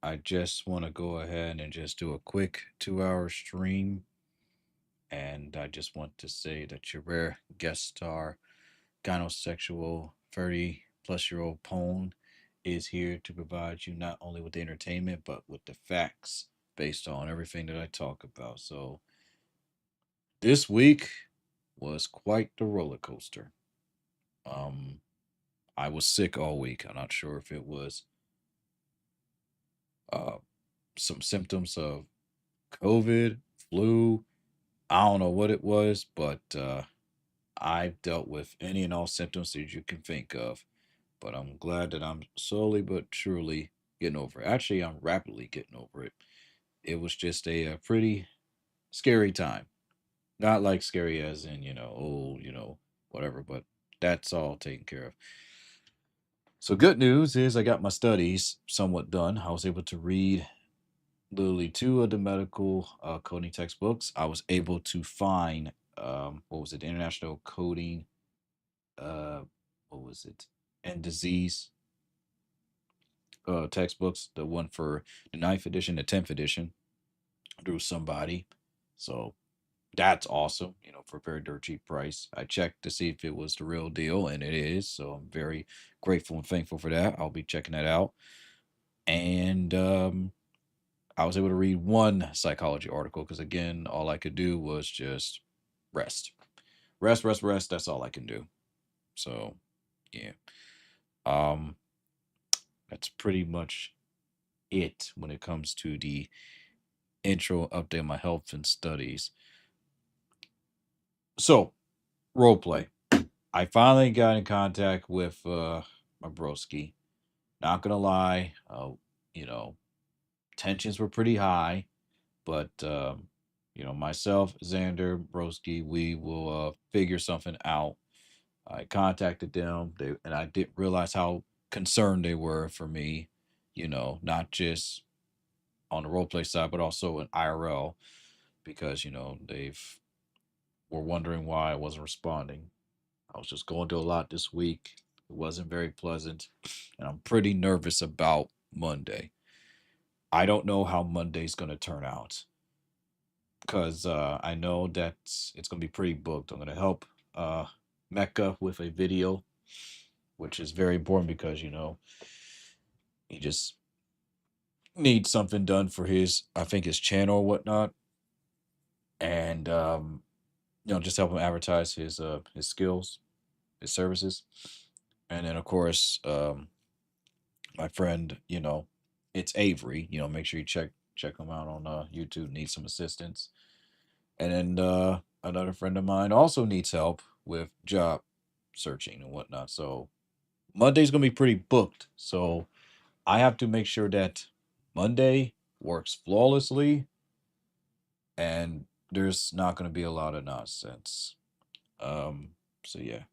I just want to go ahead and just do a quick 2 hour stream. And I just want to say that your rare guest star, gynosexual 30 plus year old pone, is here to provide you not only with the entertainment, but with the facts based on everything that I talk about. So this week was quite the roller coaster. Um, I was sick all week. I'm not sure if it was uh, some symptoms of COVID, flu. I don't know what it was, but I've dealt with any and all symptoms that you can think of. But I'm glad that I'm slowly but surely getting over it. Actually, I'm rapidly getting over it. It was just a pretty scary time. Not like scary as in, oh, whatever, but that's all taken care of. So, good news is I got my studies somewhat done. I was able to read literally two of the medical coding textbooks. I was able to find, what was it, International Coding, uh, what was it, and Disease textbooks, the one for the ninth edition, the 10th edition, through somebody. So that's awesome, for a very dirt cheap price. I checked to see if it was the real deal, and it is. So I'm very grateful and thankful for that. I'll be checking that out. And I was able to read one psychology article because, again, all I could do was just rest. Rest, rest, rest. That's all I can do. So, yeah. Um, that's pretty much it when it comes to the intro update on my health and studies. So, role play. I finally got in contact with my broski. Not gonna lie, you know, tensions were pretty high, but myself, Xander, broski, we will figure something out. I contacted them, and I didn't realize how concerned they were for me. Not just on the role play side, but also in IRL, because they've were wondering why I wasn't responding. I was just going through a lot this week. It wasn't very pleasant, and I'm pretty nervous about Monday. I don't know how Monday's going to turn out because I know that it's going to be pretty booked. I'm going to help Mecca with a video, which is very important because he just needs something done for I think his channel or whatnot, and just help him advertise his skills, his services, and then of course my friend, it's Avery. Make sure you check him out on YouTube. Needs some assistance, and then another friend of mine also needs help with job searching and whatnot. So Monday's gonna be pretty booked. So I have to make sure that Monday works flawlessly, and there's not gonna be a lot of nonsense. Um, so yeah.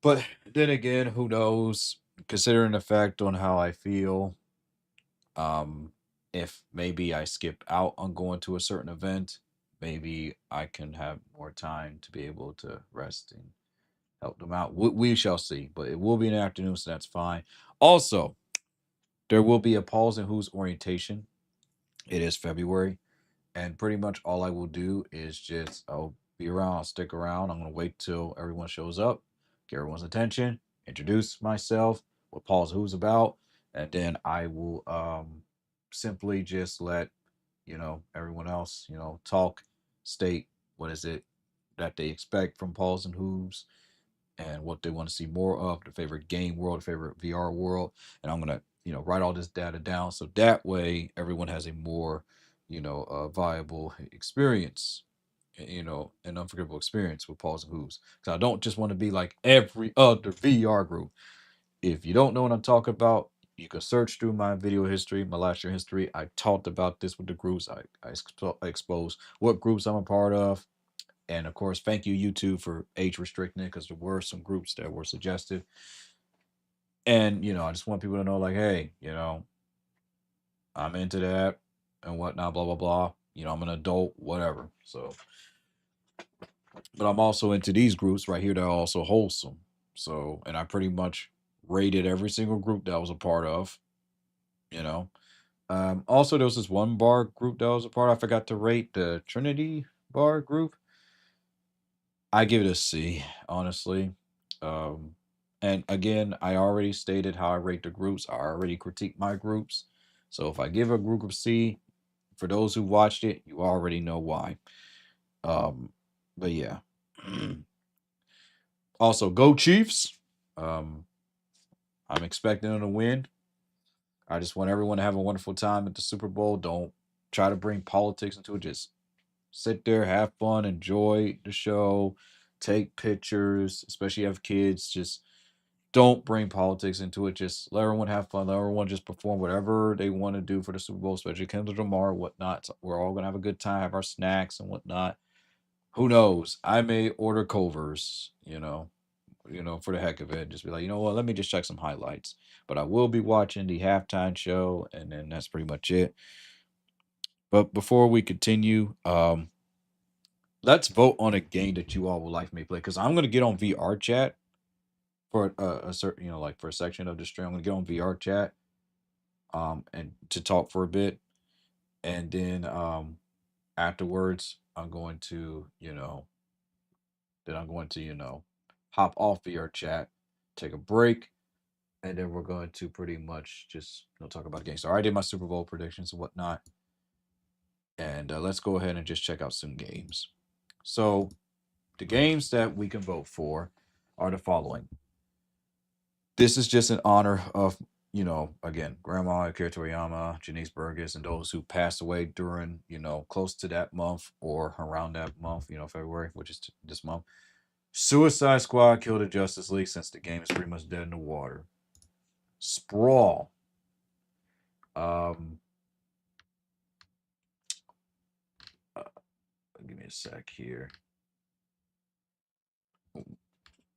But then again, who knows? Considering the fact on how I feel, Um, if maybe I skip out on going to a certain event, maybe I can have more time to be able to rest and help them out. We shall see, but it will be in the afternoon, so that's fine. Also, there will be a pause in whose orientation. It is February, and pretty much all I will do is just I'll be around, I'll stick around. I'm gonna wait till everyone shows up, get everyone's attention, introduce myself, what Paul's who's about, and then I will simply just let everyone else talk, state what is it that they expect from Paul's and Who's and what they want to see more of, the favorite game world, the favorite VR world. And I'm gonna, write all this data down so that way everyone has a more, viable experience, an unforgettable experience with Paul's and Who's. Because I don't just want to be like every other VR group. If you don't know what I'm talking about, you can search through my video history, my last year history. I talked about this with the groups. I expose what groups I'm a part of, and of course, thank you, YouTube, for age restricting it because there were some groups that were suggested. And, I just want people to know, like, hey, I'm into that and whatnot, blah, blah, blah. I'm an adult, whatever. So, but I'm also into these groups right here that are also wholesome. So, and I pretty much rated every single group that I was a part of, you know. Also, there was this one bar group that I was a part of. I forgot to rate the Trinity bar group. I give it a C, honestly. Um, and again, I already stated how I rate the groups. I already critiqued my groups. So if I give a group of C, for those who watched it, you already know why. Um, but yeah. Also, go Chiefs. Um, I'm expecting them to win. I just want everyone to have a wonderful time at the Super Bowl. Don't try to bring politics into it. Just sit there, have fun, enjoy the show, take pictures, especially if you have kids. Just don't bring politics into it. Just let everyone have fun. Let everyone just perform whatever they want to do for the Super Bowl, especially Kendrick Lamar, whatnot. So we're all gonna have a good time, have our snacks and whatnot. Who knows? I may order covers, for the heck of it. Just be like, you know what? Let me just check some highlights. But I will be watching the halftime show, and then that's pretty much it. But before we continue, let's vote on a game that you all would like me to play. Because I'm gonna get on VR chat for a certain, like for a section of the stream. I'm gonna get on VR chat, and to talk for a bit, and then afterwards, I'm going to hop off VR chat, take a break, and then we're going to pretty much just talk about games. So I did my Super Bowl predictions and whatnot, and let's go ahead and just check out some games. So the games that we can vote for are the following. This is just in honor of, again, Grandma Akira Toriyama, Janice Burgess, and those who passed away during, close to that month or around that month, February, which is this month. Suicide Squad killed the Justice League since the game is pretty much dead in the water. Sprawl. Um, uh, Give me a sec here.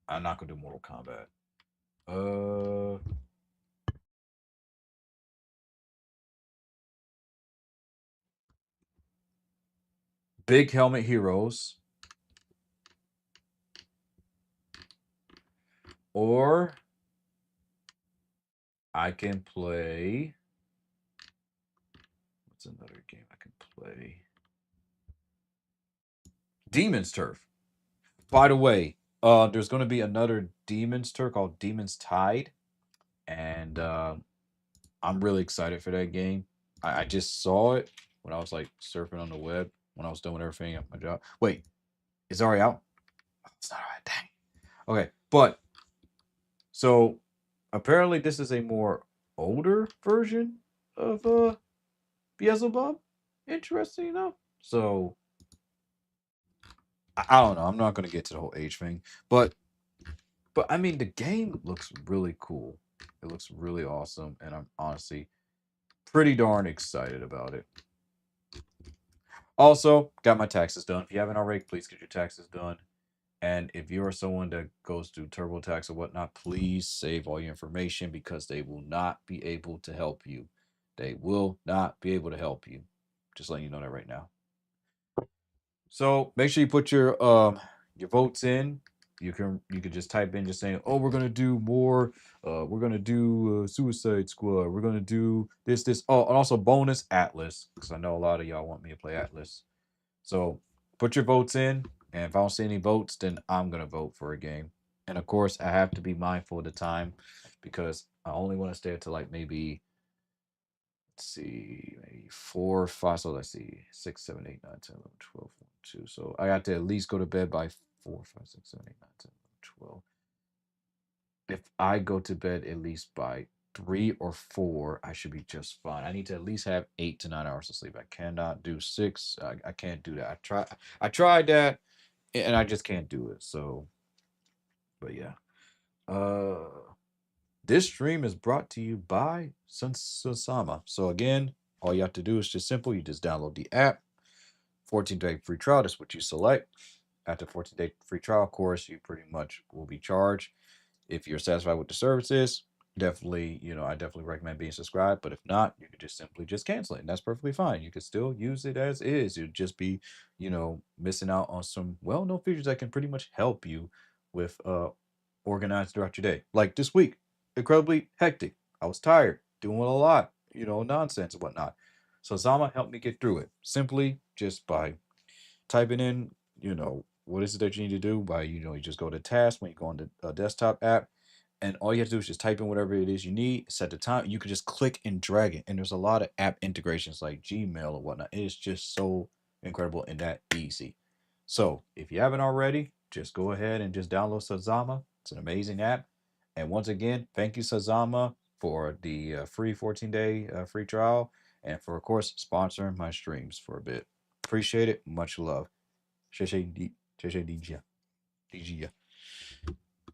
I'm not gonna do Mortal Kombat. Uh, Big Helmet Heroes, or I can play. What's another game I can play? Demon's Turf. By the way, there's going to be another Demon's Turf called Demon's Tide, and I'm really excited for that game. I just saw it when I was like surfing on the web when I was doing everything at my job. Wait, it's already out. Oh, it's not alright. Dang. Okay, but so apparently this is a more older version of Beelzebub. Interesting enough. So I don't know. I'm not gonna get to the whole age thing, but I mean the game looks really cool. It looks really awesome, and I'm honestly pretty darn excited about it. Also, got my taxes done. If you haven't already, please get your taxes done. And if you are someone that goes through TurboTax or whatnot, please save all your information because they will not be able to help you. They will not be able to help you. Just letting you know that right now. So make sure you put your votes in. You can just type in just saying, oh, we're gonna do more. We're gonna do Suicide Squad. We're gonna do this. Oh, and also bonus Atlas because I know a lot of y'all want me to play Atlas. So put your votes in, and if I don't see any votes, then I'm gonna vote for a game. And of course, I have to be mindful of the time because I only want to stay until like maybe let's see, maybe 4 or 5. So let's see, 6, 7, 8, 9, 10, 11, 12, 1, 2. So I got to at least go to bed by 4, 5, 6, 7, 8, 9, 10, 11, 12. If I go to bed at least by 3 or 4, I should be just fine. I need to at least have 8 to 9 hours of sleep. I cannot do 6. I can't do that. I tried that, and I just can't do it. So, but yeah. Uh, this stream is brought to you by Sunsama. So again, all you have to do is just simple. You just download the app. 14-day free trial. That's what you select. After 14-day free trial, of course, you pretty much will be charged. If you're satisfied with the services, definitely, I definitely recommend being subscribed. But if not, you could just simply just cancel it. And that's perfectly fine. You could still use it as is. You'd just be, missing out on some well-known features that can pretty much help you with organized throughout your day. Like this week, incredibly hectic. I was tired, doing a lot. nonsense and whatnot. So Zama helped me get through it simply just by typing in, what is it that you need to do by, you just go to task when you go on the desktop app, and all you have to do is just type in whatever it is you need, set the time. You can just click and drag it. And there's a lot of app integrations like Gmail or whatnot. It is just so incredible and that easy. So if you haven't already, just go ahead and just download Sazama. It's an amazing app. And once again, thank you, Sazama, for the free 14-day free trial and for, of course, sponsoring my streams for a bit. Appreciate it. Much love. 谢谢你，谢谢你，DJ。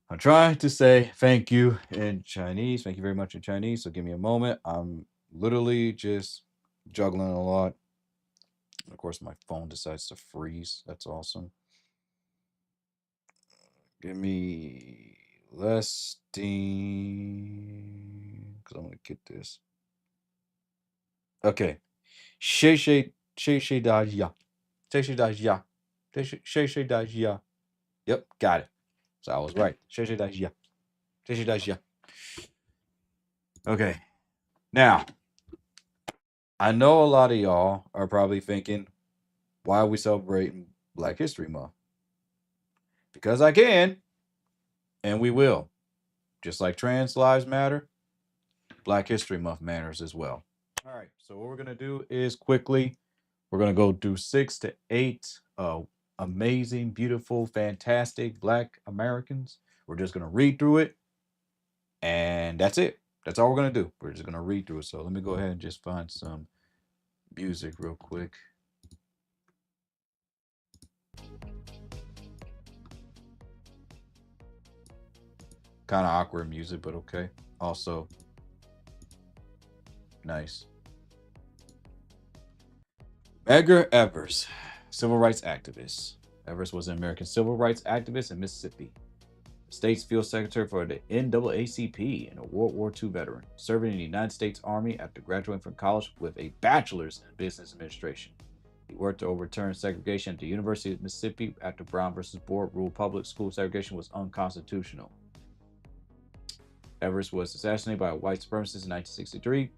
I'm trying to say thank you in Chinese. Thank you very much in Chinese. So give me a moment. I'm literally just juggling a lot. Of course, my phone decides to freeze. That's awesome. Give me less steam because I'm gonna get this. Okay. 谢谢大家，谢谢大家，谢谢大家。Yep, got it. So I was right. 谢谢大家，谢谢大家。Okay. Now, I know a lot of y'all are probably thinking, why are we celebrating Black History Month? Because I can, and we will. Just like trans lives matter, Black History Month matters as well. All right, so what we're going to do is quickly, we're going to go through 6 to 8 amazing, beautiful, fantastic Black Americans. We're just going to read through it, and that's it. That's all we're going to do. We're just going to read through it. So let me go ahead and just find some music real quick. Kind of awkward music, but okay. Also, nice. Edgar Evers, civil rights activist. Evers was an American civil rights activist in Mississippi. State's field secretary for the NAACP and a World War II veteran, serving in the United States Army after graduating from college with a bachelor's in business administration. He worked to overturn segregation at the University of Mississippi after Brown versus Board ruled public school segregation was unconstitutional. Evers was assassinated by a white supremacist in 1963,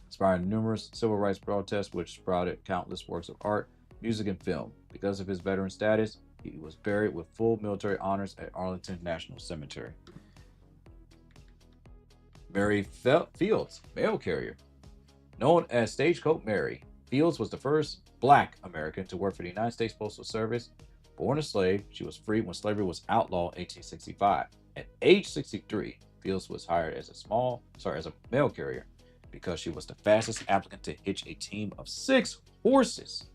inspiring numerous civil rights protests which sprouted countless works of art, music, and film. Because of his veteran status, he was buried with full military honors at Arlington National Cemetery. Mary Fields, mail carrier. Known as Stagecoach Mary, Fields was the first Black American to work for the United States Postal Service. Born a slave, she was freed when slavery was outlawed in 1865. At age 63, Fields was hired as a mail carrier because she was the fastest applicant to hitch a team of 6 horses.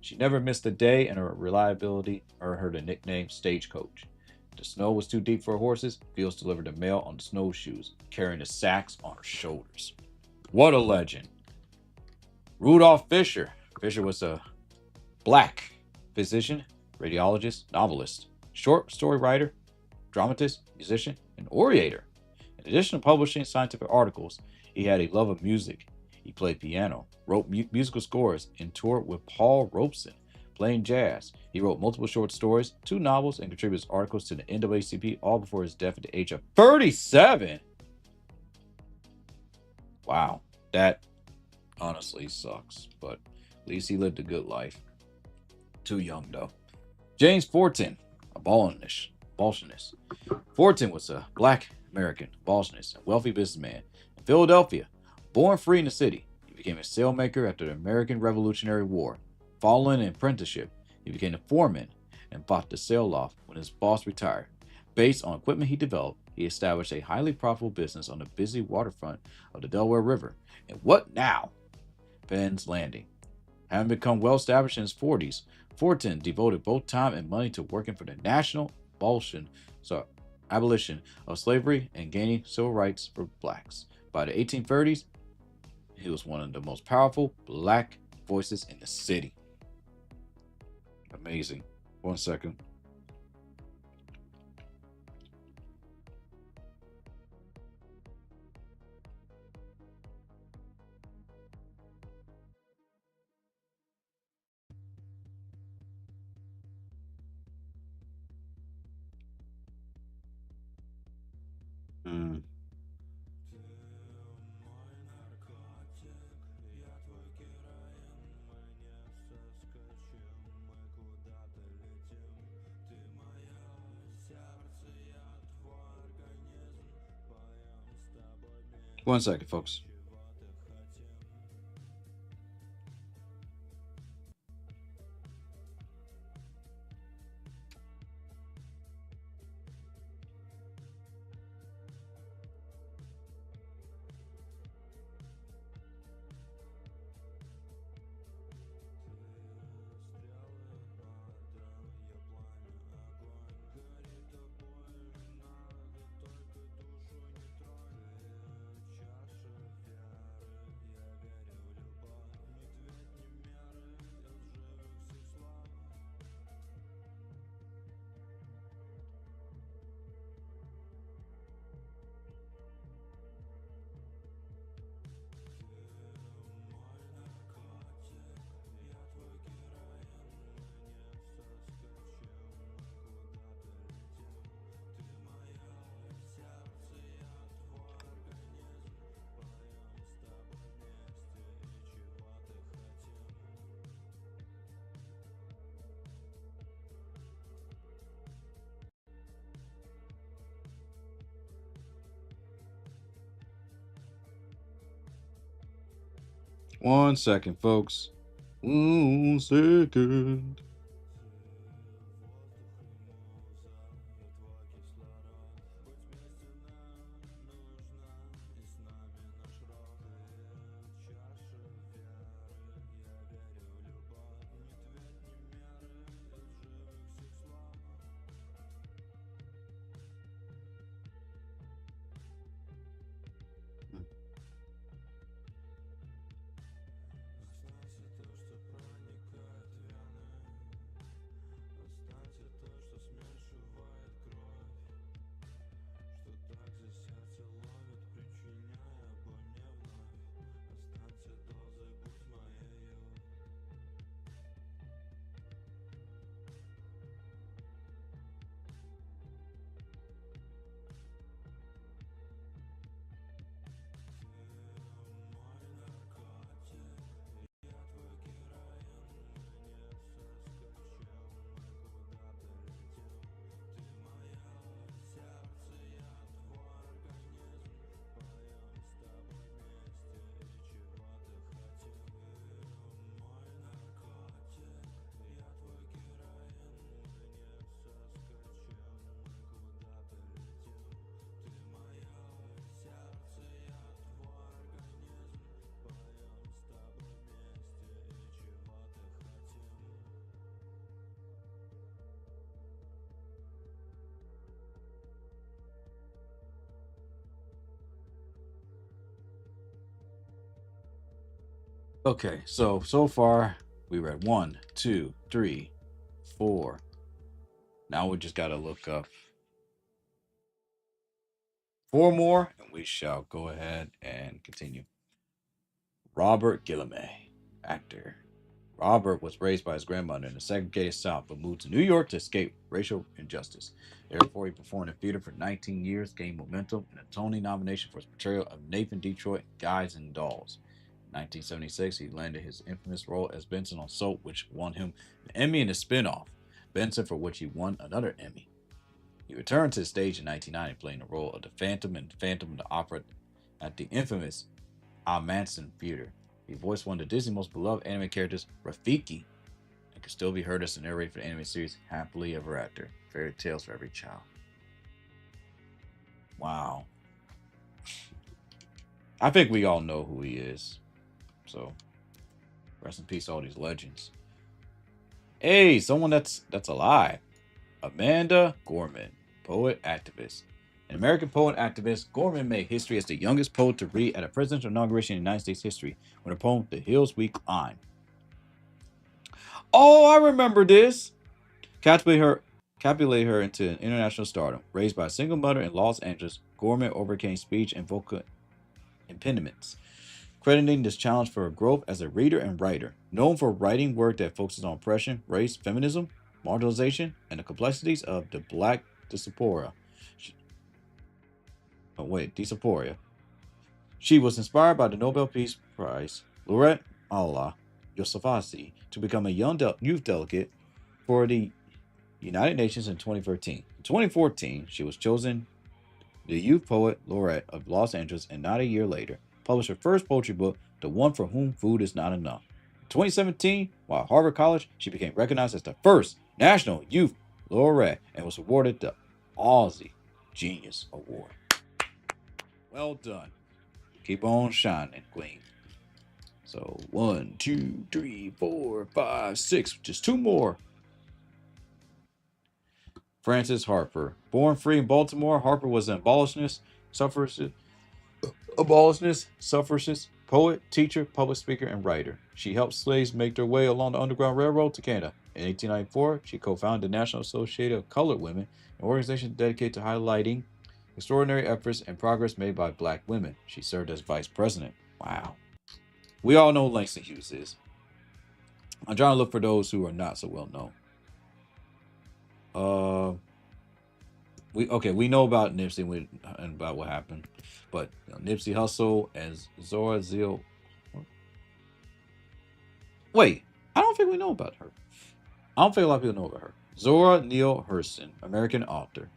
She never missed a day, and her reliability earned her the nickname Stagecoach. If the snow was too deep for her horses, Fields delivered the mail on the snowshoes, carrying the sacks on her shoulders. What a legend. Rudolph Fisher. Fisher was a Black physician, radiologist, novelist, short story writer, dramatist, musician, and orator. In addition to publishing scientific articles, he had a love of music. He played piano, wrote musical scores, and toured with Paul Robeson, playing jazz. He wrote multiple short stories, 2 novels, and contributed articles to the NAACP, all before his death at the age of 37. Wow, that honestly sucks, but at least he lived a good life. Too young, though. James Fortin, a abolitionist. Fortin was a Black American abolitionist, a wealthy businessman in Philadelphia. Born free in the city, he became a sailmaker after the American Revolutionary War. Following an apprenticeship, he became a foreman and bought the sail loft when his boss retired. Based on equipment he developed, he established a highly profitable business on the busy waterfront of the Delaware River. And what now? Penn's Landing. Having become well established in his 40s, Fortin devoted both time and money to working for the national abolition of slavery and gaining civil rights for blacks. By the 1830s, he was one of the most powerful Black voices in the city. Amazing. 1 second. One second, folks. One second, folks. 1 second. Okay, so far we read one, two, three, four. Now we just gotta look up four more, and we shall go ahead and continue. Robert Guillaume, actor. Robert was raised by his grandmother in the segregated South, but moved to New York to escape racial injustice. Therefore, he performed in theater for 19 years, gained momentum, and a Tony nomination for his portrayal of Nathan Detroit, Guys and Dolls. In 1976, he landed his infamous role as Benson on Soap, which won him an Emmy and a spin-off, Benson, for which he won another Emmy. He returned to the stage in 1990, playing the role of the Phantom in Phantom of the Opera at the infamous Manson Theater. He voiced one of the Disney's most beloved anime characters, Rafiki, and can still be heard as the narrator for the anime series Happily Ever After, fairy tales for every child. Wow. I think we all know who he is. So, rest in peace, all these legends. Hey, someone that's alive. Amanda Gorman, poet activist. An American poet activist, Gorman made history as the youngest poet to read at a presidential inauguration in United States history with her poem "The Hills We Climb." Oh, I remember this. Catapulate her into an international stardom. Raised by a single mother in Los Angeles, Gorman overcame speech and vocal impediments, crediting this challenge for her growth as a reader and writer. Known for writing work that focuses on oppression, race, feminism, marginalization, and the complexities of the Black diaspora. Diaspora. She was inspired by the Nobel Peace Prize laureate Allah Yousafzai to become a youth delegate for the United Nations in 2013. In 2014, she was chosen the youth poet laureate of Los Angeles, and not a year later, published her first poetry book, The One for Whom Food Is Not Enough. In 2017, while at Harvard College, she became recognized as the first national youth laureate and was awarded the Aussie Genius Award. Well done. Keep on shining, Queen. So 1, 2, 3, 4, 5, 6. Just two more. Frances Harper. Born free in Baltimore, Harper was an suffragist, poet, teacher, public speaker, and writer. She helped slaves make their way along the Underground Railroad to Canada. In 1894, she co-founded the National Association of Colored Women, an organization dedicated to highlighting extraordinary efforts and progress made by black women. She served as vice president. Wow. We all know who Langston Hughes is. I'm trying to look for those who are not so well known. We know about Nipsey and about what happened, but Nipsey Hussle as Zora Zeal. Wait, I don't think we know about her. I don't think a lot of people know about her. Zora Neale Hurston, American author.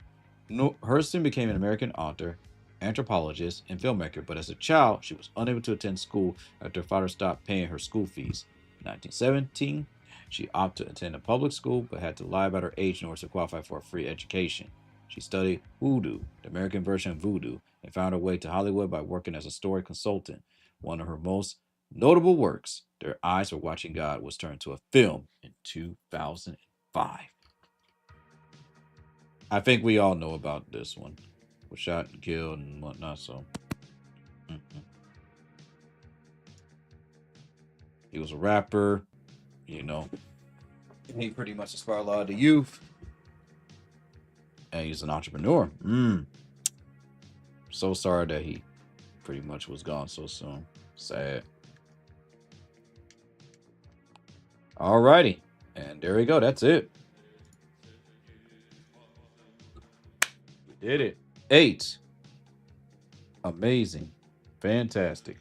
Hurston became an American author, anthropologist, and filmmaker, but as a child, she was unable to attend school after her father stopped paying her school fees. In 1917, she opted to attend a public school, but had to lie about her age in order to qualify for a free education. She studied hoodoo, the American version of voodoo, and found her way to Hollywood by working as a story consultant. One of her most notable works, Their Eyes Were Watching God, was turned to a film in 2005. I think we all know about this one. Was shot and killed and whatnot, so. Mhm. He was a rapper, you know. He pretty much inspired a lot of the youth. And he's an entrepreneur. So sorry that he pretty much was gone so soon. Sad. Alrighty. And there we go. That's it. We did it. 8. Amazing. Fantastic.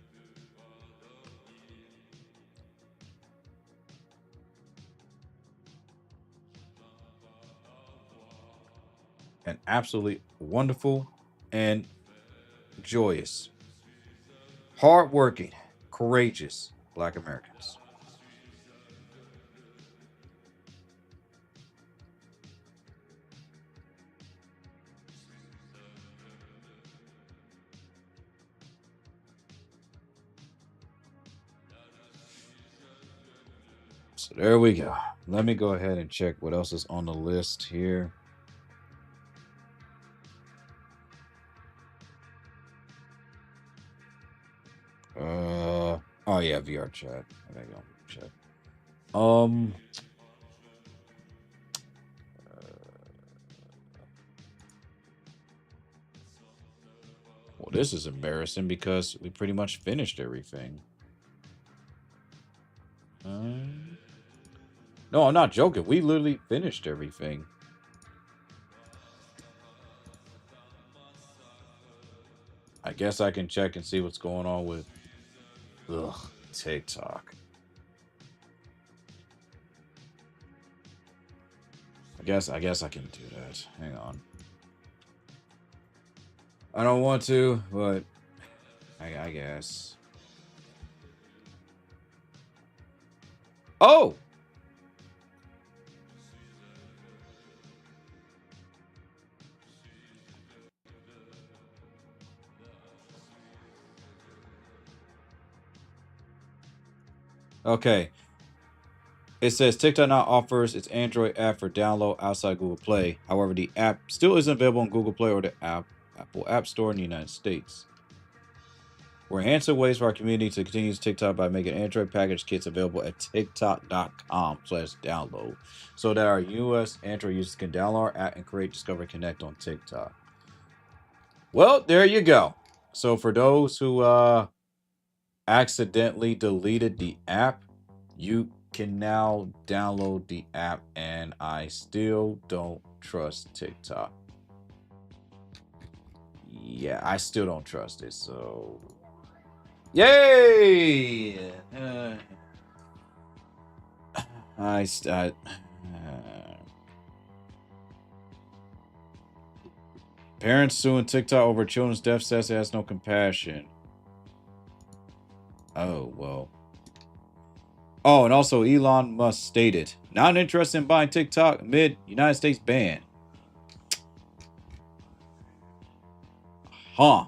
And absolutely wonderful and joyous. Hardworking, courageous Black Americans. So there we go. Let me go ahead and check what else is on the list here. Oh yeah, VR chat. There you go. Chat. Um well, this is embarrassing because we pretty much finished everything. No, I'm not joking. We literally finished everything. I guess I can check and see what's going on with TikTok. I guess I can do that. Hang on. I don't want to, but I guess. Oh! Okay. It says TikTok now offers its Android app for download outside Google Play. However, the app still isn't available on Google Play or the Apple App Store in the United States. We're enhancing ways for our community to continue use TikTok by making Android package kits available at tiktok.com/download so that our US Android users can download our app and create Discover Connect on TikTok. Well, there you go. So for those who accidentally deleted the app, you can now download the app, and I still don't trust TikTok. Yeah, I still don't trust it, so yay! I st- Parents suing TikTok over children's death says it has no compassion. Oh, well. Oh, and also Elon Musk stated, not interested in buying TikTok amid United States ban. Huh.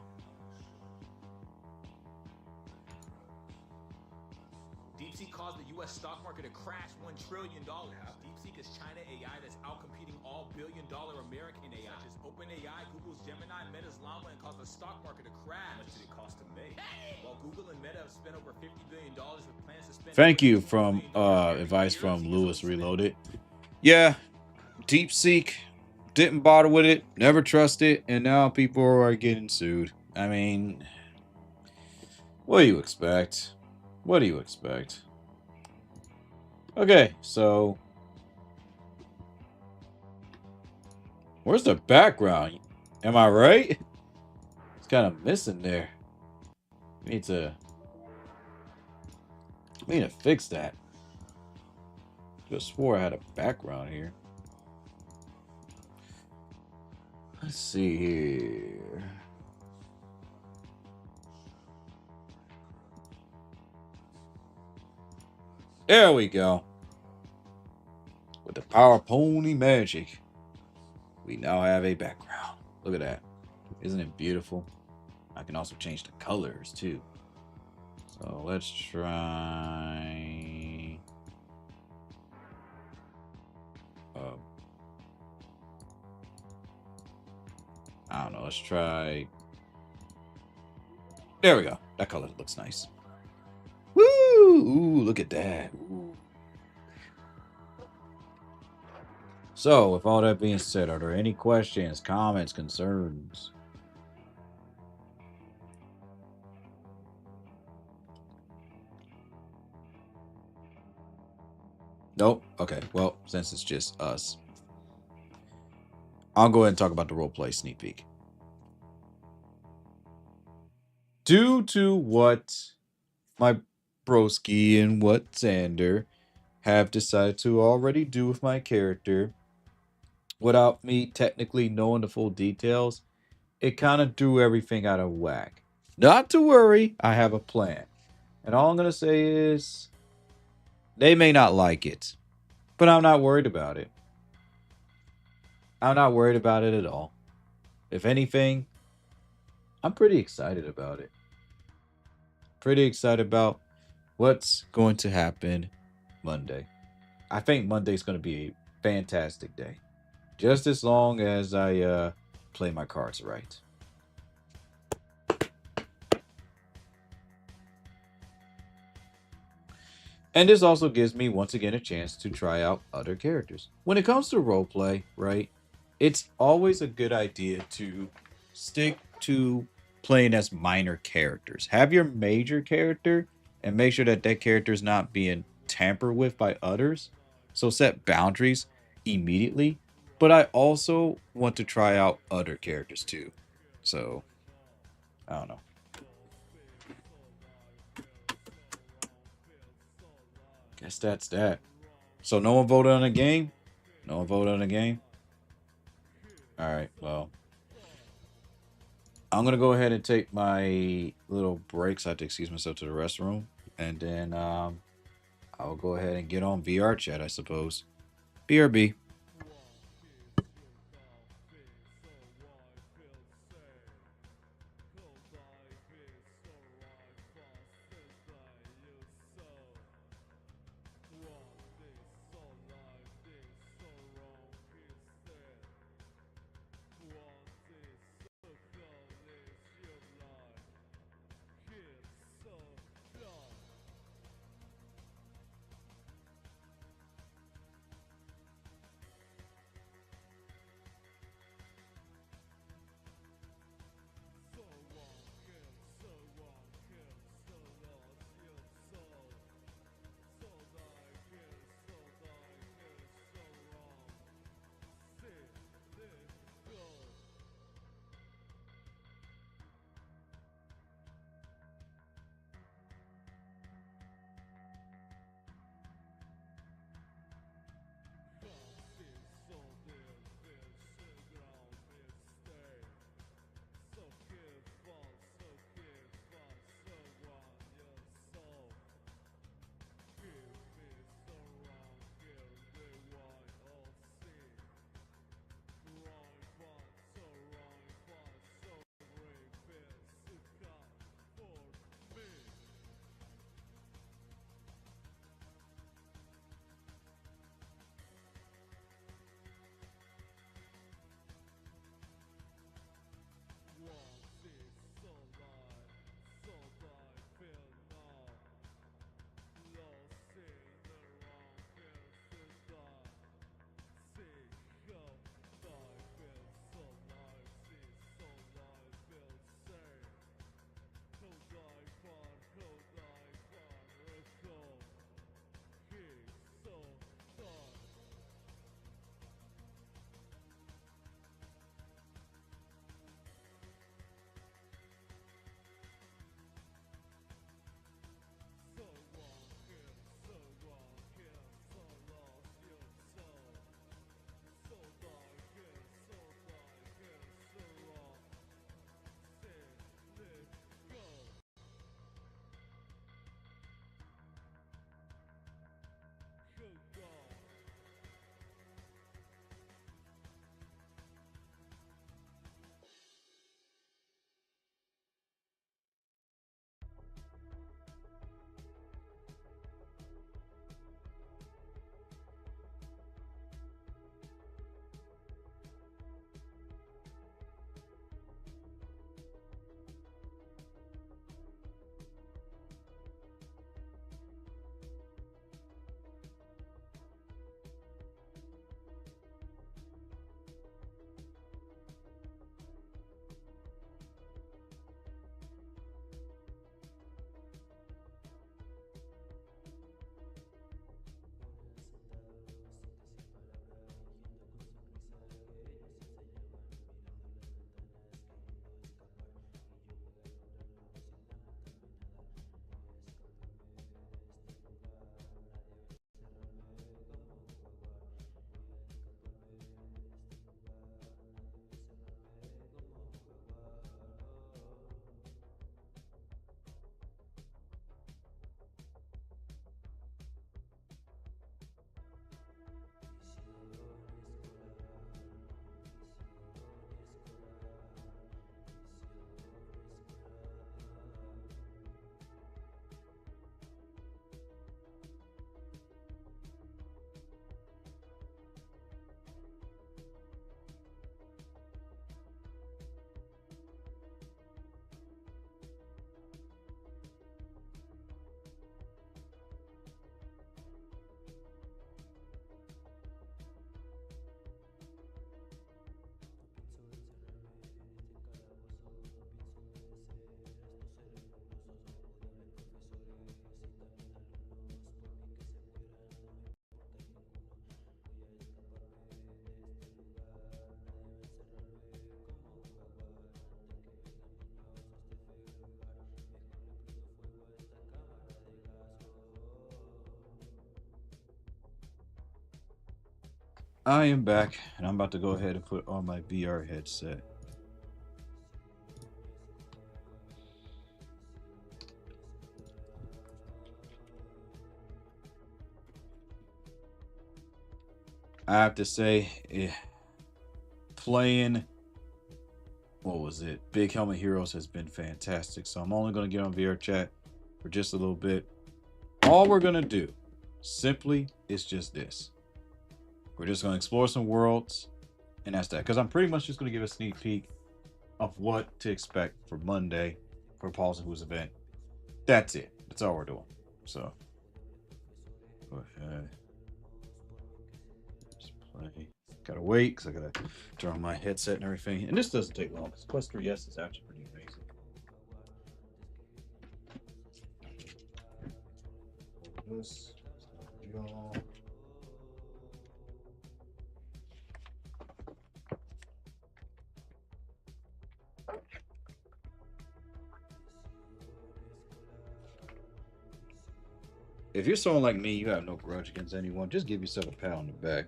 DeepSeek caused the U.S. stock market to crash $1 trillion. DeepSeek is China AI that's outcompeting all billion-dollar American AI. Such as OpenAI, Google's Gemini, Meta's Llama, and caused the stock market to crash. How much did it cost to make? While Google and Meta have spent over $50 billion with plans to spend Thank you $20 from billion advice from Lewis Reloaded. Yeah, DeepSeek didn't bother with it, never trust it, and now people are getting sued. I mean, what do you expect? What do you expect? Okay, so where's the background? Am I right? It's kind of missing there. We need to fix that. Just swore I had a background here. Let's see here. There we go. With the power of pony magic, we now have a background. Look at that. Isn't it beautiful? I can also change the colors too. So let's try. I don't know. Let's try. There we go. That color looks nice. Woo! Ooh, look at that. Ooh. So, with all that being said, are there any questions, comments, concerns? Nope. Okay. Well, since it's just us, I'll go ahead and talk about the roleplay sneak peek. Due to what my broski and what Xander have decided to already do with my character, without me technically knowing the full details, it kind of threw everything out of whack. Not to worry, I have a plan. And all I'm going to say is they may not like it, but I'm not worried about it. I'm not worried about it at all. If anything, I'm pretty excited about it. Pretty excited about what's going to happen Monday. I think Monday's going to be a fantastic day. Just as long as I play my cards right. And this also gives me, once again, a chance to try out other characters. When it comes to roleplay, right, it's always a good idea to stick to playing as minor characters. Have your major character and make sure that that character is not being tampered with by others. So set boundaries immediately. But I also want to try out other characters too. So, I don't know. Guess that's that. So no one voted on the game? No one voted on the game? Alright, well. I'm gonna go ahead and take my little breaks. I have to excuse myself to the restroom. And then I'll go ahead and get on VR chat, I suppose. BRB. I am back, and I'm about to go ahead and put on my VR headset. I have to say, playing, what was it? Big Helmet Heroes has been fantastic. So I'm only going to get on VR chat for just a little bit. All we're going to do simply is just this. We're just going to explore some worlds, and that's that. Because I'm pretty much just going to give a sneak peek of what to expect for Monday for Paul's and Who's event. That's it. That's all we're doing. So, go ahead. Just play. Gotta wait because I gotta turn on my headset and everything. And this doesn't take long because Quest 3S is actually pretty amazing. This, y'all. If you're someone like me, you have no grudge against anyone. Just give yourself a pat on the back.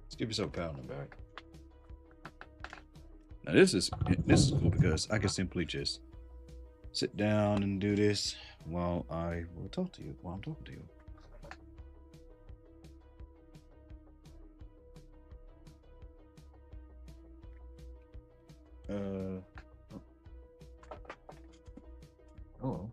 Just give yourself a pat on the back. Now this is cool because I can simply just sit down and do this while I will talk to you while I'm talking to you. Oh.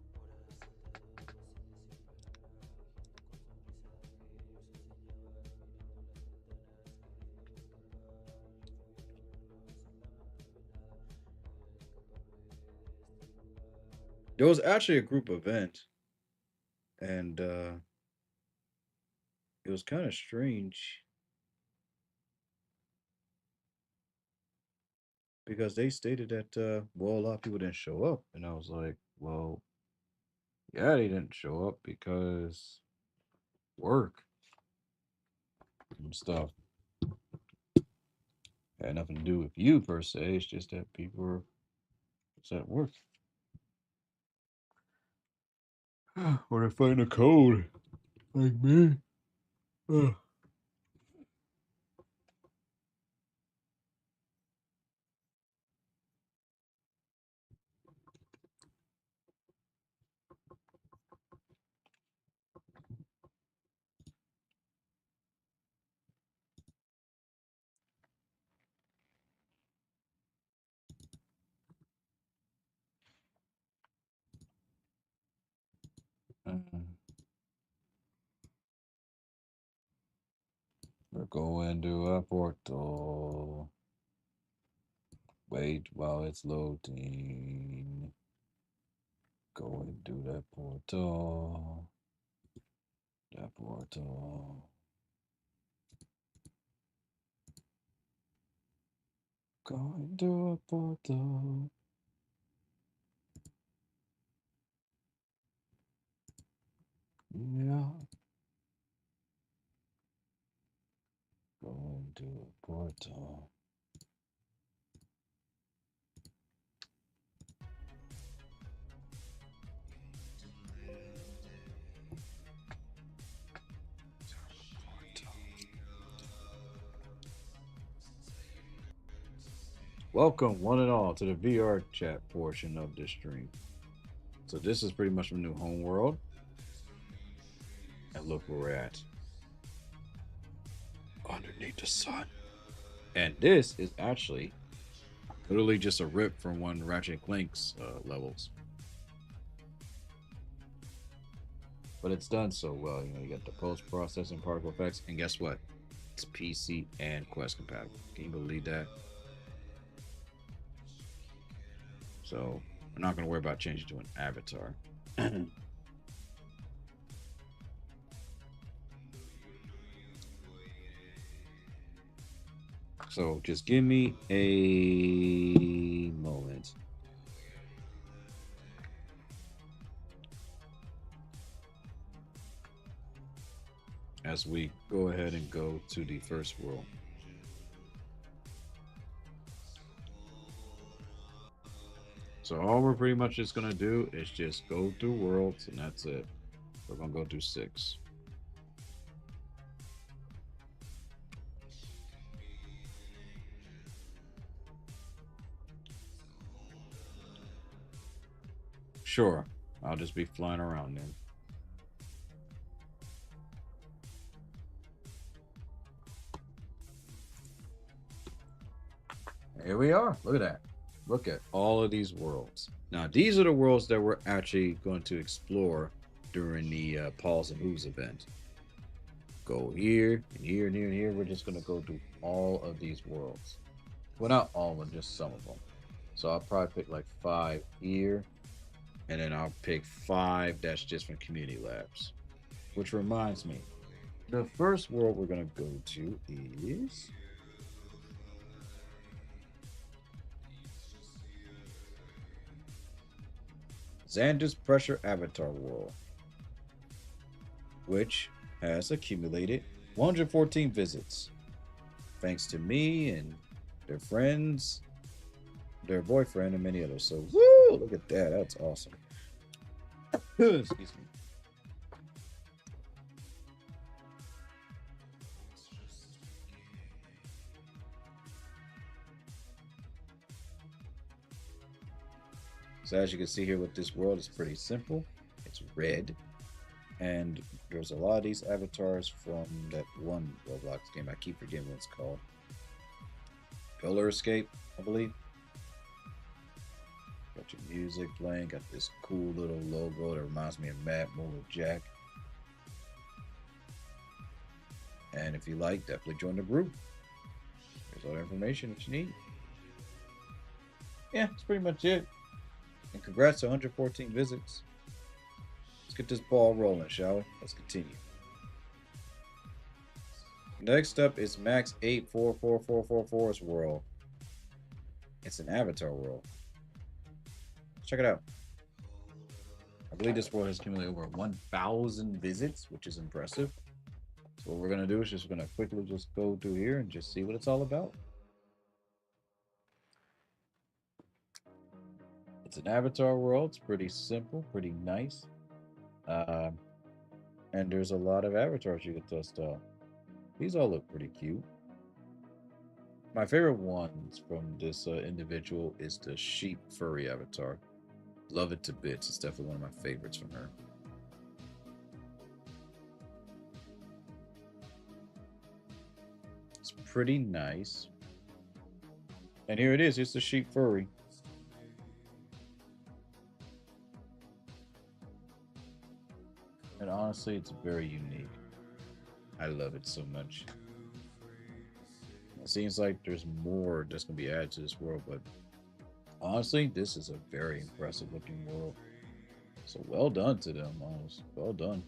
There was actually a group event, and it was kind of strange because they stated that well, a lot of people didn't show up, and I was like, well, yeah, they didn't show up because work and stuff had nothing to do with you per se. It's just that people were at work. Or they're fighting a cold, like me. Ugh. We're going to a portal. Wait while it's loading. Go and do that portal. That portal. Go and do a portal. Yeah. Go and do a portal. Welcome, one and all, to the VR chat portion of this stream. So this is pretty much a new home world. And look where we're at. Underneath the sun. And this is actually literally just a rip from one Ratchet Clank's levels. But it's done so well. You know, you got the post-processing particle effects, and guess what? It's PC and Quest compatible. Can you believe that? So we're not going to worry about changing to an avatar. So just give me a moment. As we go ahead and go to the first world. So all we're pretty much just gonna do is just go through worlds, and that's it. We're gonna go through 6. Sure. I'll just be flying around then. Here we are. Look at that. Look at all of these worlds. Now, these are the worlds that we're actually going to explore during the Paws and Hooves event. Go here and here and here and here. We're just going to go through all of these worlds. Well, not all of them, just some of them. So I'll probably pick like 5 here, and then I'll pick 5 that's just from community labs. Which reminds me, the first world we're going to go to is Xander's Pressure Avatar World, which has accumulated 114 visits. Thanks to me and their friends, their boyfriend, and many others. So, woo! Look at that. That's awesome. Excuse me. So, as you can see here with this world, it's pretty simple. It's red. And there's a lot of these avatars from that one Roblox game. I keep forgetting what it's called. Pillar Escape, I believe. Got your music playing. Got this cool little logo that reminds me of Mad Motor Jack. And if you like, definitely join the group. There's all the information that you need. Yeah, that's pretty much it. And congrats to 114 visits. Let's get this ball rolling, shall we? Let's continue. Next up is Max 844444's world. It's an avatar world. Check it out. I believe this world has accumulated over 1,000 visits, which is impressive. So what we're gonna do is just gonna quickly just go through here and just see what it's all about. It's an avatar world. It's pretty simple, pretty nice. Um, and there's a lot of avatars you can test out. These all look pretty cute. My favorite ones from this individual is the sheep furry avatar. Love it to bits. It's definitely one of my favorites from her. It's pretty nice. And here it is. It's the sheep furry. And honestly, it's very unique. I love it so much. It seems like there's more that's going to be added to this world, but honestly, this is a very impressive looking world. So well done to them, honest. Well done.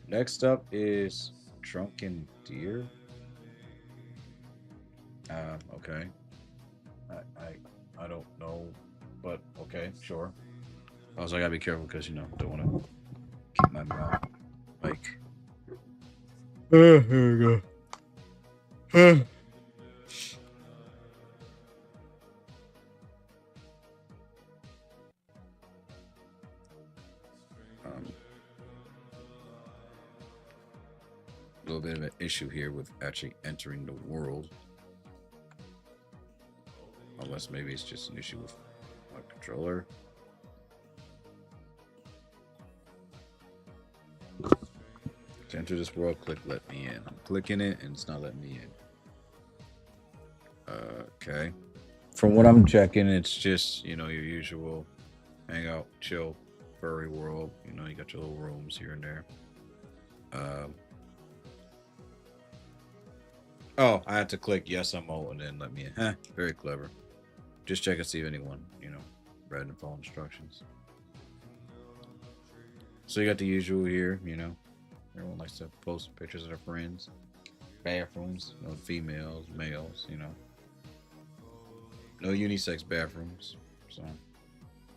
Next up is Drunken Deer. Okay. I don't know, but okay, sure. Also, I gotta be careful because don't want to keep my mouth like. Here we go. A little bit of an issue here with actually entering the world. Unless maybe it's just an issue with my controller. To enter this world, click let me in. I'm clicking it and it's not letting me in. Okay. From what I'm checking, it's just, your usual hangout, chill, furry world. You got your little rooms here and there. Oh, I had to click yes, I'm old, and then let me in. Huh, very clever. Just check and see if anyone, read and follow instructions. So you got the usual here, Everyone likes to post pictures of their friends. Bathrooms, females, males, No unisex bathrooms. So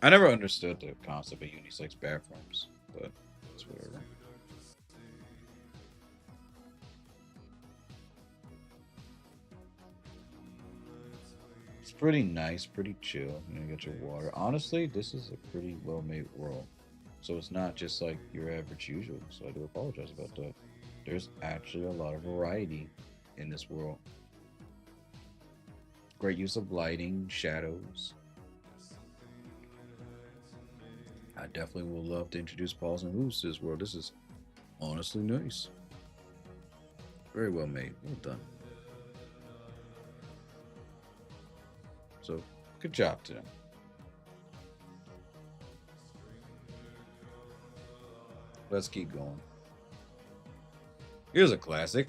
I never understood the concept of unisex bathrooms, but it's whatever. It's pretty nice, pretty chill. You got your water. Honestly, this is a pretty well-made world. So it's not just like your average usual. So I do apologize about that. There's actually a lot of variety in this world. Great use of lighting, shadows. I definitely would love to introduce Pauls and Hooves to this world. This is honestly nice. Very well made. Well done. So, good job to them. Let's keep going. Here's a classic.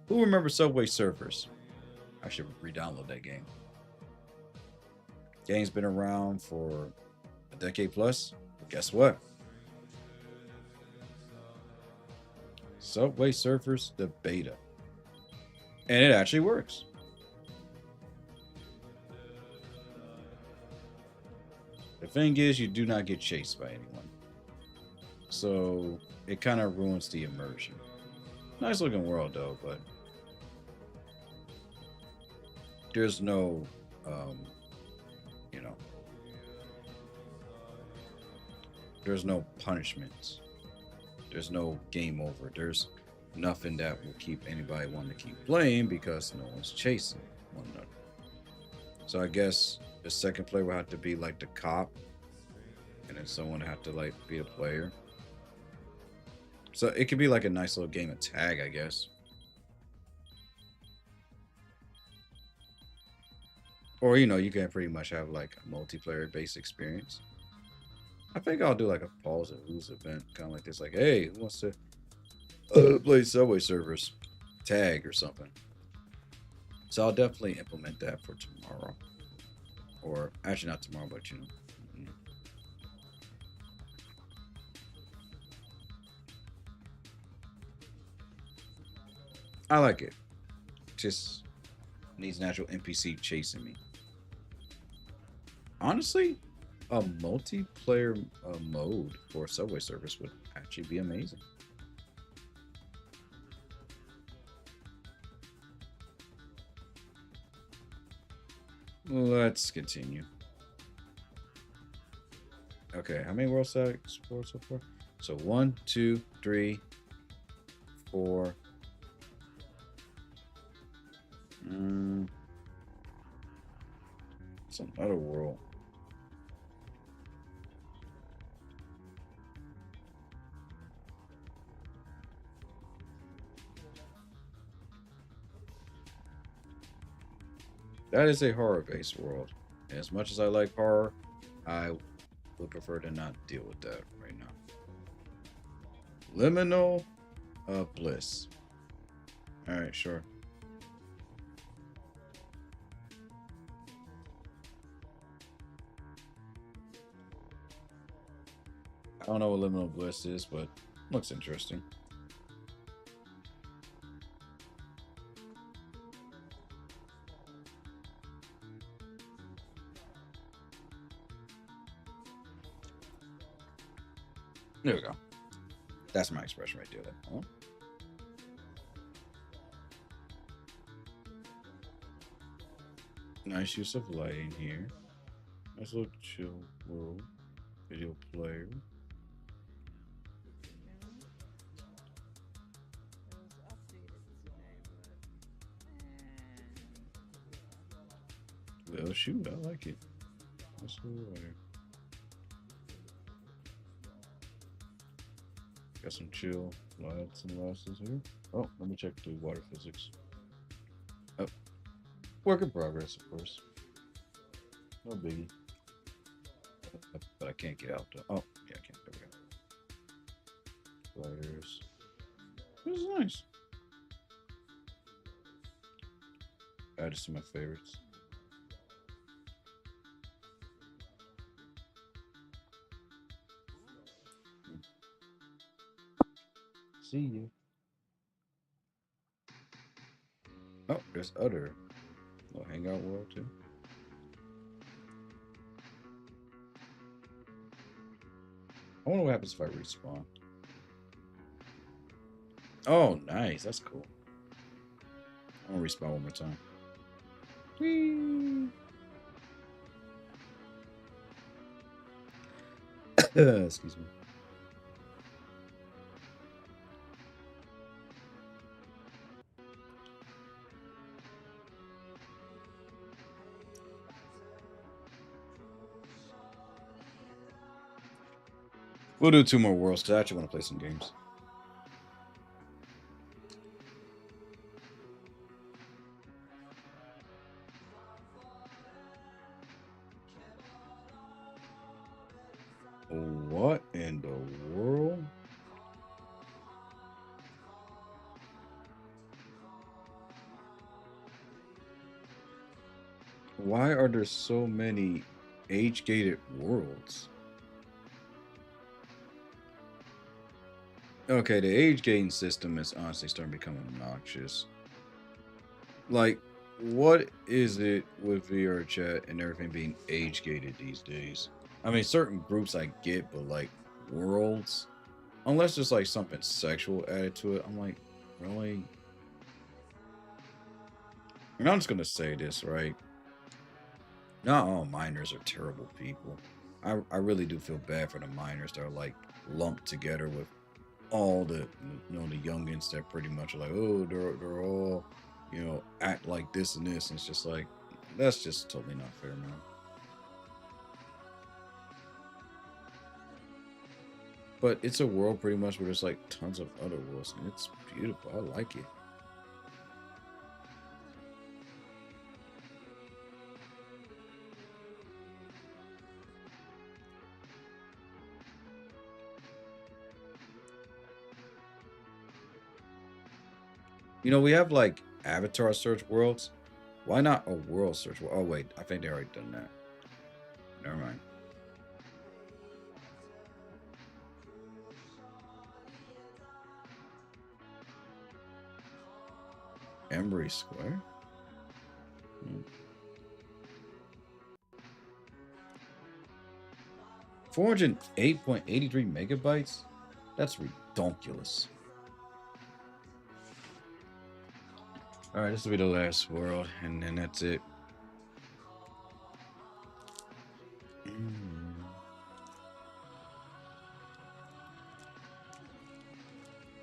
Who remembers Subway Surfers? I should re-download that game. Game's been around for a decade plus. But guess what? Subway Surfers, the beta. And it actually works. The thing is, you do not get chased by anyone. So it kind of ruins the immersion. Nice looking world though, but there's no, you know, there's no punishments. There's no game over. There's nothing that will keep anybody wanting to keep playing because no one's chasing one another. So I guess the second player will have to be like the cop, and then someone have to like be the player. So it could be like a nice little game of tag, I guess. Or you can pretty much have like a multiplayer based experience. I think I'll do like a pause and lose event, kind of like this. Like, hey, who wants to play Subway Servers tag or something? So I'll definitely implement that for tomorrow, or actually not tomorrow, but mm, I like it. Just needs natural NPC chasing me. Honestly, a multiplayer mode for Subway Surfers would actually be amazing. Let's continue. Okay, how many worlds did I explore so far? So 1, 2, 3, 4. It's another world. That is a horror-based world. And as much as I like horror, I would prefer to not deal with that right now. Liminal bliss. All right, sure. I don't know what liminal bliss is, but looks interesting. There we go. That's my expression right there. Oh. Nice use of lighting here. Nice little chill world. Video player. Well, shoot, I like it. That's a little lighter. Got some chill lights and glasses here. Oh, let me check the water physics. Oh, work in progress, of course. No biggie. But I can't get out though. Oh, yeah, I can. There we go. Lighters. This is nice. Added to my favorites. See you. Oh, there's other little hangout world too. I wonder what happens if I respawn. Oh, nice. That's cool. I'm gonna respawn one more time. Whee! Excuse me. We'll do 2 more worlds because I actually want to play some games. What in the world? Why are there so many age-gated worlds? Okay, the age gating system is honestly starting to become obnoxious. Like, what is it with VR chat and everything being age gated these days? I mean, certain groups I get, but like worlds, unless there's like something sexual added to it, I'm like, really? And I'm just gonna say this, right? Not all minors are terrible people. I really do feel bad for the minors that are like lumped together with all the the youngins that pretty much are like, oh, they're all, act like this and this. And it's just like, that's just totally not fair, man. But it's a world pretty much where there's like tons of other worlds, and it's beautiful. I like it. We have like avatar search worlds. Why not a world search world? Oh wait, I think they already done that. Never mind. Embry Square. 408.83 megabytes? That's ridiculous. Alright, this will be the last world, and then that's it. And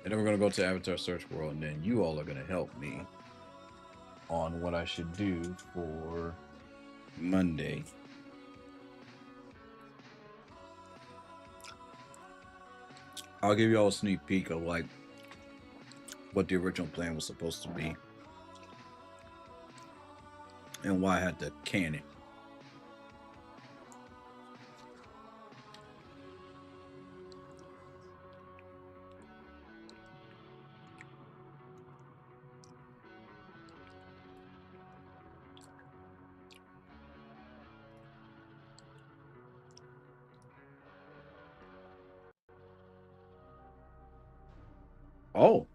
then we're going to go to Avatar Search World, and then you all are going to help me on what I should do for Monday. I'll give you all a sneak peek of like what the original plan was supposed to be and why I had to can it. Oh.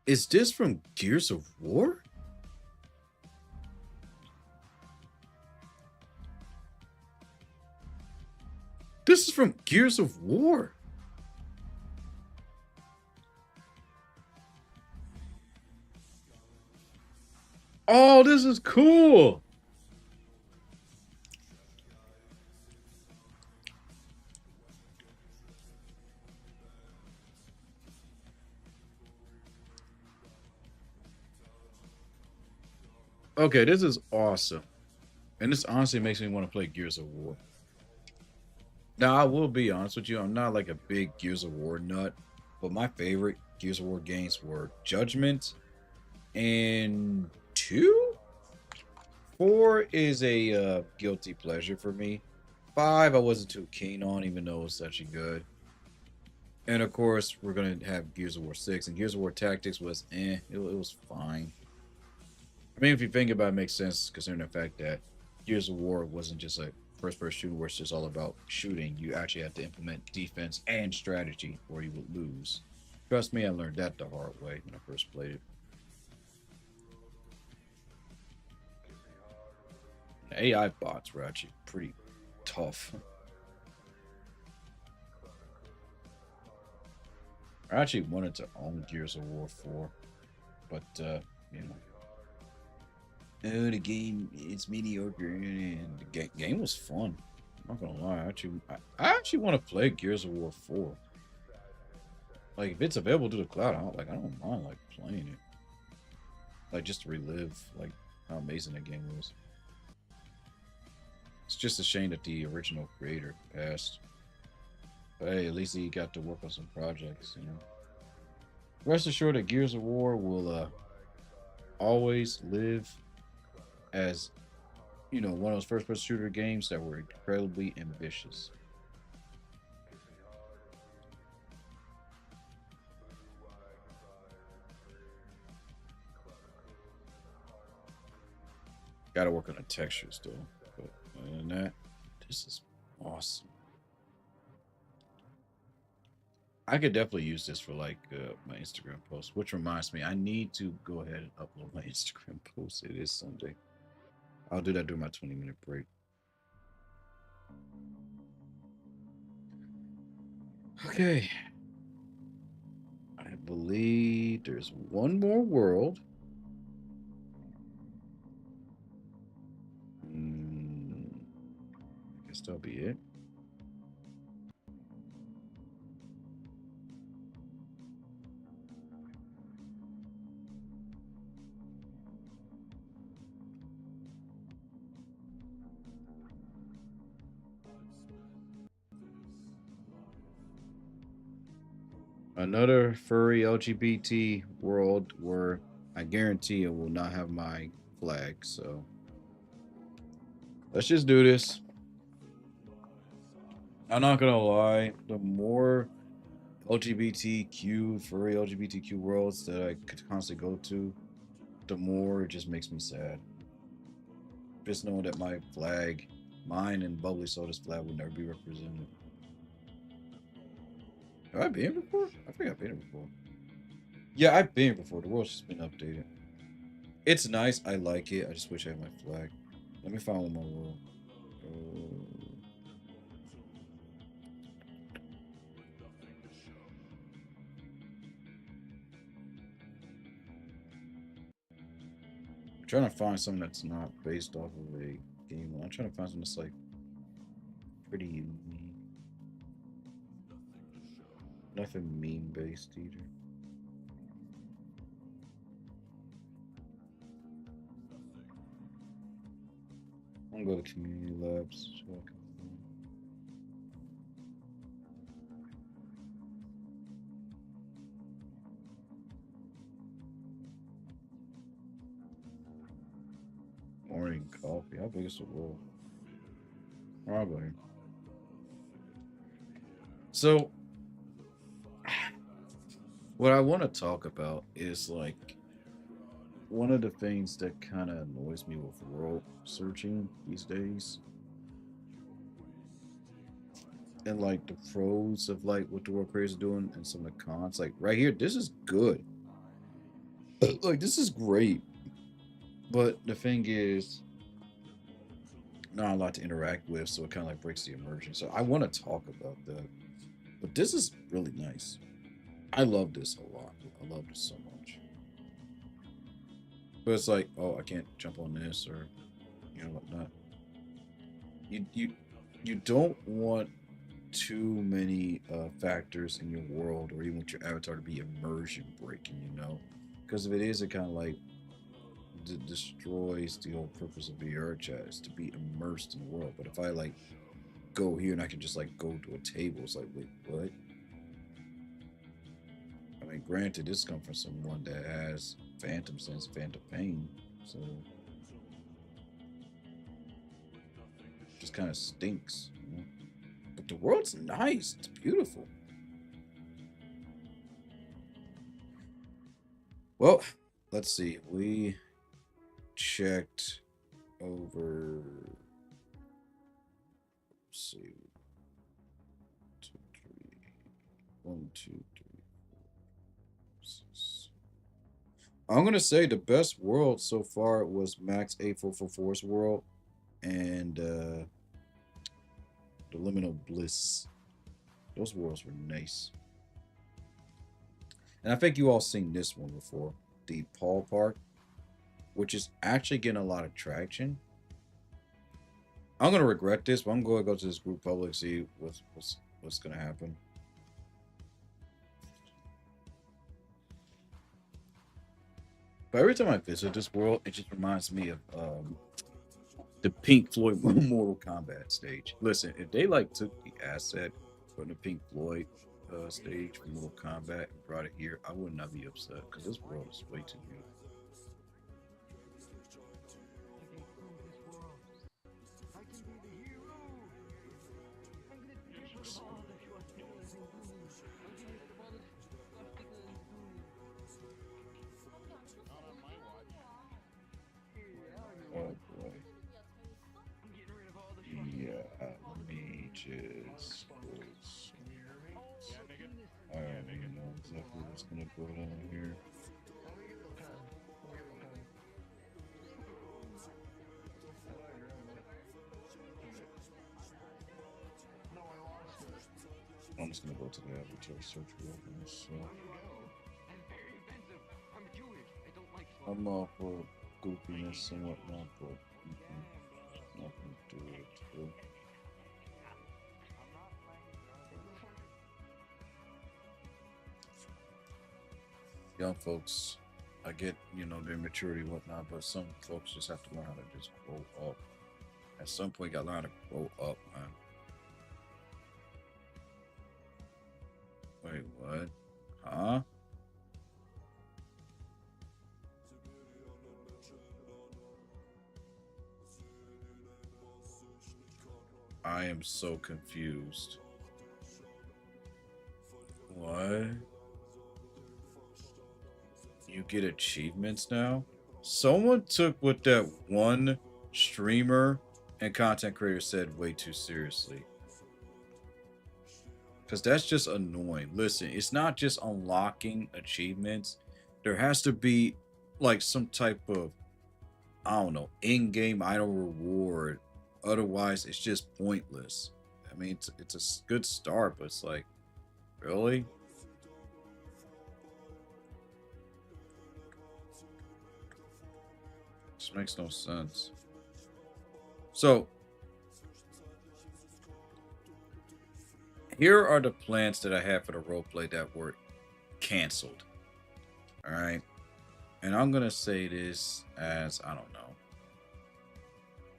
Is this from Gears of War? This is from Gears of War. Oh, this is cool. Okay, this is awesome. And this honestly makes me want to play Gears of War. Now, I will be honest with you, I'm not like a big Gears of War nut, but my favorite Gears of War games were Judgment and 2? 4 is a guilty pleasure for me. 5 I wasn't too keen on, even though it was actually good. And of course, we're gonna have Gears of War 6, and Gears of War Tactics was it was fine. I mean, if you think about it, it makes sense considering the fact that Gears of War wasn't just a first-person shooter where it's just all about shooting. You actually had to implement defense and strategy, or you would lose. Trust me, I learned that the hard way when I first played it. The AI bots were actually pretty tough. I actually wanted to own Gears of War 4, but you know, oh, the game it's mediocre, and the game was fun. I'm not gonna lie, I actually want to play Gears of War 4. Like if it's available to the cloud, I don't mind like playing it. like just to relive like how amazing that game was. It's just a shame that the original creator passed. But hey, at least he got to work on some projects, you know. Rest assured that Gears of War will always live as, you know, one of those first person shooter games that were incredibly ambitious. Gotta work on the textures though. But other than that, this is awesome. I could definitely use this for like my Instagram post, which reminds me, I need to go ahead and upload my Instagram post. It is Sunday. I'll do that during my 20-minute break. Okay. I believe there's one more world. I guess that'll be it. Another furry LGBT world where I guarantee it will not have my flag. So let's just do this. I'm not gonna lie, the more LGBTQ furry LGBTQ worlds that I could constantly go to, the more it just makes me sad. Just knowing that my flag, mine and Bubbly Soda's flag, will never be represented. Have I been here before? I think I've been here before. Yeah, I've been here before. The world's just been updated. It's nice. I like it. I just wish I had my flag. Let me find one more world. I'm trying to find something that's not based off of a game. I'm trying to find something that's like pretty unique. Nothing meme based either. I'm gonna go to community labs. So I can find. Morning coffee. How big is the world? I'll go here. So, what I want to talk about is like one of the things that kind of annoys me with world searching these days, and like the pros of like what the world creators are doing, and some of the cons. Like right here, this is good. Like this is great, but the thing is, not a lot to interact with, so it kind of like breaks the immersion. So I want to talk about that, but this is really nice. I love this a lot. I love this so much. But it's like, oh, I can't jump on this or you know whatnot. You don't want too many factors in your world or even with your avatar to be immersion breaking, you know, because if it is, it kind of like destroys the whole purpose of VR chat is to be immersed in the world. But if I like go here and I can just like go to a table, it's like, wait, what? I mean, granted, this comes from someone that has phantom sense, phantom pain, so just kind of stinks. You know? But the world's nice. It's beautiful. Well, let's see. We checked over. Let's see. Two, three. One, two, three, six. I'm gonna say the best world so far was Max 8444's world and the Liminal Bliss. Those worlds were nice. And I think you all seen this one before, the Paul Park, which is actually getting a lot of traction. I'm gonna regret this, but I'm going to go to this group public see what's gonna happen. But every time I visit this world, it just reminds me of the Pink Floyd Mortal Kombat stage. Listen, if they like took the asset from the Pink Floyd stage from Mortal Kombat and brought it here, I would not be upset because this world is way too beautiful. Oh boy. Yeah, let me just close. I don't even know exactly what's gonna go down here. I'm just gonna go to the avatar search real quick. So I'm all for goofiness and whatnot, but not gonna do it. Young folks, I get, their maturity and whatnot, but some folks just have to learn how to just grow up. At some point, you gotta learn how to grow up, man. Wait, what? Huh? I am so confused. What? You get achievements now? Someone took what that one streamer and content creator said way too seriously. Because that's just annoying. Listen, it's not just unlocking achievements. There has to be like some type of, I don't know, in-game idle reward. Otherwise, it's just pointless. I mean, it's a good start, but it's like, really? This makes no sense. So, here are the plans that I had for the roleplay that were canceled. All right. And I'm going to say this as, I don't know,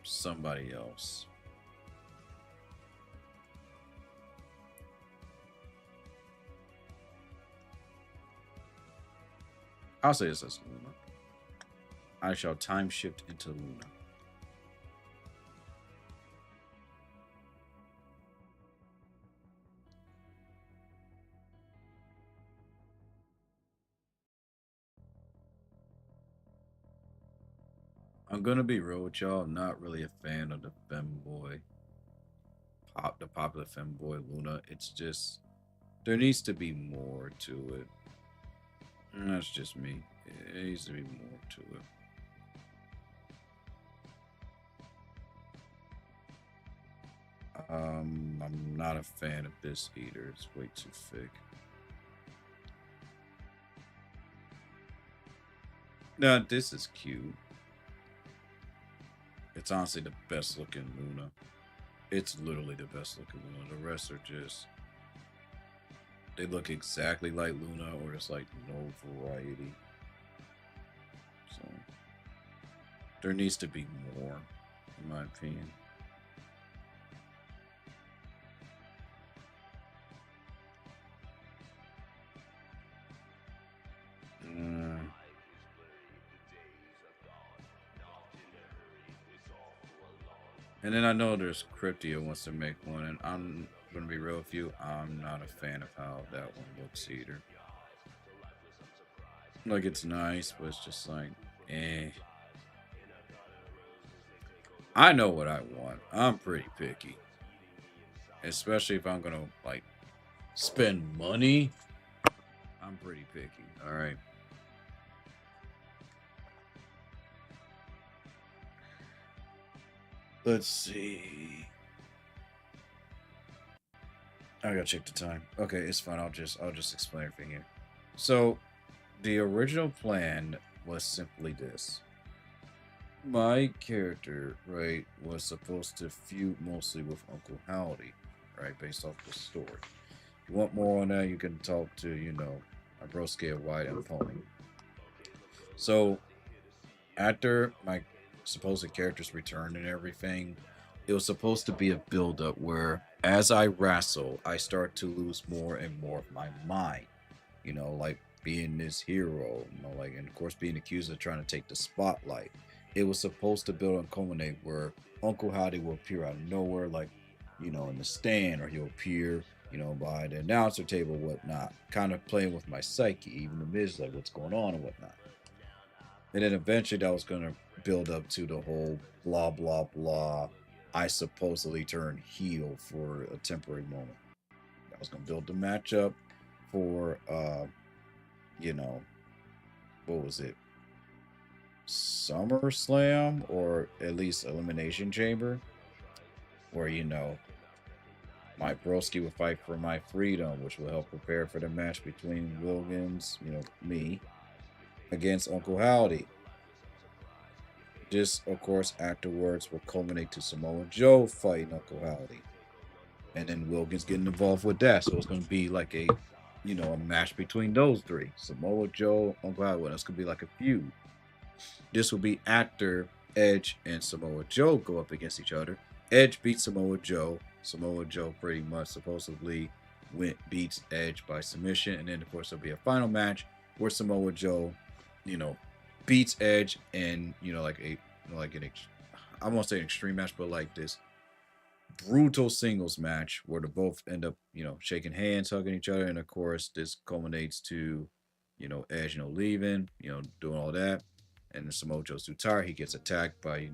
somebody else. I'll say this as Luna. I shall time shift into Luna. I'm gonna be real with y'all. I'm not really a fan of the femboy, the popular femboy Luna. It's just there needs to be more to it. And that's just me. It needs to be more to it. I'm not a fan of this either. It's way too thick. Now this is cute. It's honestly the best looking Luna. It's literally the best looking Luna. The rest are just they look exactly like Luna, or it's like no variety. So there needs to be more, in my opinion. Uh, and then I know there's Cryptia wants to make one, and I'm gonna be real with you. I'm not a fan of how that one looks either. Like it's nice, but it's just like, eh. I know what I want. I'm pretty picky, especially if I'm gonna like spend money. I'm pretty picky. All right. Let's see. I gotta check the time. Okay, it's fine. I'll just explain everything here. So, the original plan was simply this. My character, right, was supposed to feud mostly with Uncle Howdy, right, based off the story. If you want more on that, you can talk to, my broski at White and Pony. So after my supposed character's return and everything, it was supposed to be a build up where as I wrestle, I start to lose more and more of my mind. Like being this hero, like, and of course being accused of trying to take the spotlight. It was supposed to build and culminate where Uncle Howdy will appear out of nowhere, like, in the stand, or he'll appear, by the announcer table, whatnot, kind of playing with my psyche, even the Miz, like what's going on and whatnot. And then eventually that was going to build up to the whole blah, blah, blah. I supposedly turned heel for a temporary moment. That was going to build the matchup for, you know, what was it? SummerSlam, or at least Elimination Chamber, where, my broski would fight for my freedom, which will help prepare for the match between Wilkins, me, against Uncle Howdy. This, of course, afterwards will culminate to Samoa Joe fighting Uncle Howdy. And then Wilkins getting involved with that. So it's going to be like a match between those three. Samoa Joe, Uncle Howdy. Well, that's going to be like a feud. This will be after Edge and Samoa Joe go up against each other. Edge beats Samoa Joe. Samoa Joe pretty much supposedly beats Edge by submission. And then, of course, there'll be a final match where Samoa Joe, beats Edge, and I won't say an extreme match, but like this brutal singles match where they both end up shaking hands, hugging each other, and of course this culminates to Edge leaving, doing all that, and then Samoa Joe's too tired. He gets attacked by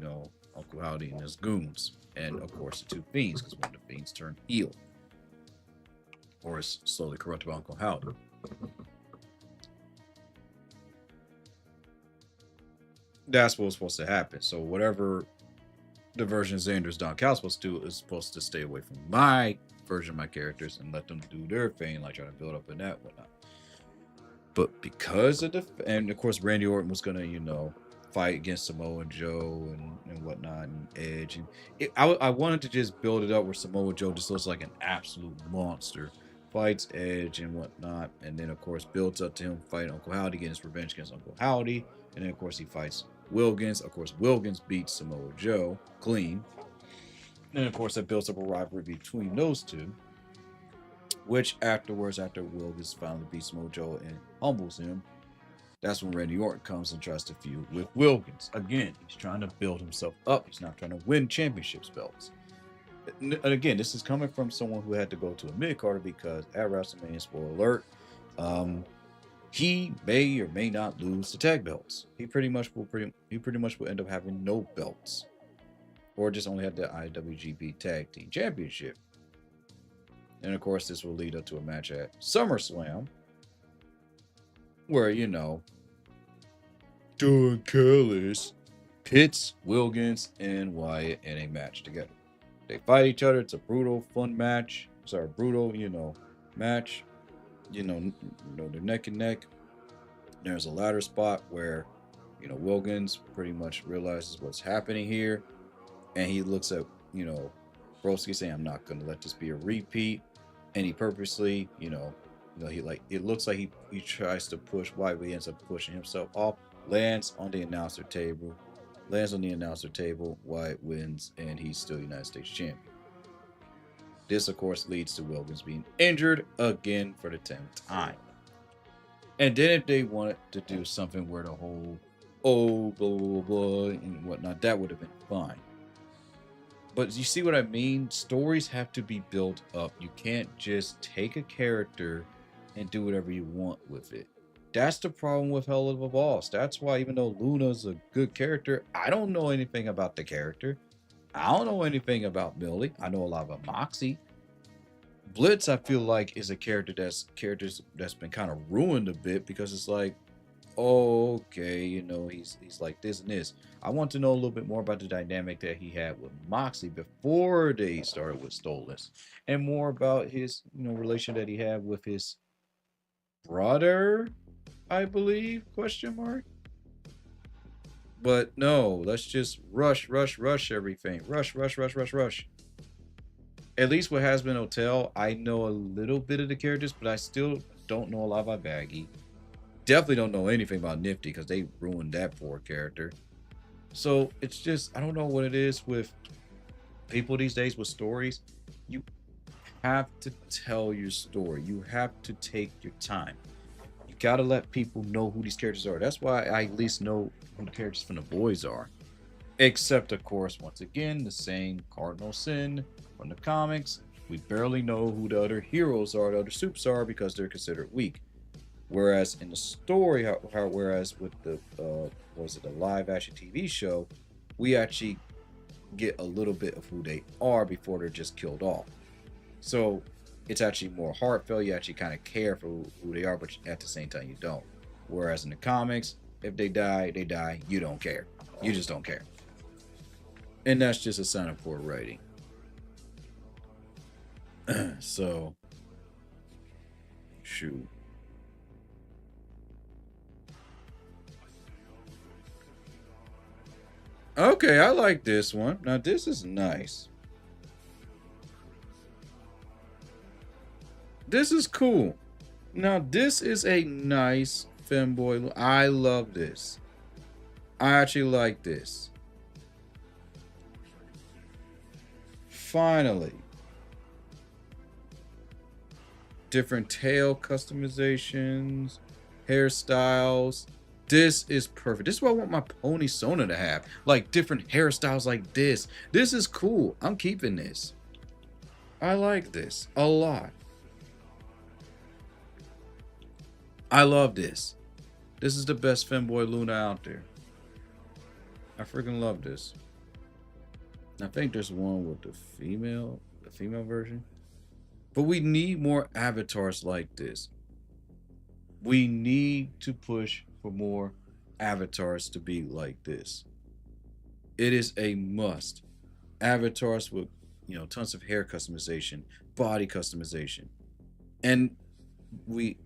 Uncle Howdy and his goons, and of course the two fiends, because one of the fiends turned heel or is slowly corrupted by Uncle Howdy. That's what was supposed to happen. So whatever the version Xander's Don Cal supposed to do is supposed to stay away from my version of my characters and let them do their thing, like trying to build up in that whatnot. But because of and of course Randy Orton was gonna fight against Samoa Joe and whatnot, and Edge, and I wanted to just build it up where Samoa Joe just looks like an absolute monster, fights Edge and whatnot, and then of course builds up to him fighting Uncle Howdy, getting his revenge against Uncle Howdy, and then of course he fights Wilkins. Of course, Wilkins beats Samoa Joe clean. And of course, that builds up a rivalry between those two. Which afterwards, after Wilkins finally beats Samoa Joe and humbles him, that's when Randy Orton comes and tries to feud with Wilkins. Again, he's trying to build himself up. He's not trying to win championships belts. And again, this is coming from someone who had to go to a mid-carder because at WrestleMania, spoiler alert, he may or may not lose the tag belts. He pretty much will end up having no belts, or just only have the IWGP Tag Team Championship. And of course, this will lead up to a match at SummerSlam, where Don Callis pits Wilkins and Wyatt in a match together. They fight each other. It's a brutal, fun match. Brutal, match. They're neck and neck. There's a ladder spot where, Wilkins pretty much realizes what's happening here, and he looks at, Broski saying, "I'm not going to let this be a repeat," and he purposely, he it looks like he tries to push White, but he ends up pushing himself off, lands on the announcer table. White wins, and he's still United States champion. This, of course, leads to Wilkins being injured again for the 10th time. And then if they wanted to do something where the whole, blah, blah, blah, and whatnot, that would have been fine. But you see what I mean? Stories have to be built up. You can't just take a character and do whatever you want with it. That's the problem with Hell of a Boss. That's why, even though Luna's a good character, I don't know anything about the character. I don't know anything about Millie. I know a lot about Moxie. Blitz, I feel like, is a character that's been kind of ruined a bit, because it's like, okay, he's like this and this. I want to know a little bit more about the dynamic that he had with Moxie before they started with Stolas, and more about his relation that he had with his brother, I believe, question mark. But no, let's just rush everything. Rush. At least with Has Been Hotel, I know a little bit of the characters, but I still don't know a lot about Baggy. definitely don't know anything about Nifty because they ruined that poor character. So it's just I don't know what it is with people these days with stories. You have to tell your story. You have to take your time. You gotta let people know who these characters are. That's why I at least know who the characters from the boys are. Except, of course, once again, the same cardinal sin from the comics. We barely know who the other heroes are, the other supes are, because they're considered weak. Whereas in the story, whereas with the was it the live action TV show, we actually get a little bit of who they are before they're just killed off. So it's actually more heartfelt. You actually kind of care for who they are, but at the same time you don't. Whereas in the comics, if they die, they die. You don't care. You just don't care, and that's just a sign of poor writing. So shoot. Okay, I like this one. Now this is nice. This is cool. Now this is a nice femboy. I love this. I actually like this. Finally, different tail customizations, hairstyles. This is perfect. This is what I want my pony Sona to have. Like different hairstyles like this. This is cool. I'm keeping this. I like this a lot. I love this. This is the best femboy Luna out there. I freaking love this. I think there's one with the female version. But we need more avatars like this. We need to push for more avatars to be like this. It is a must. Avatars with, tons of hair customization, body customization. And we,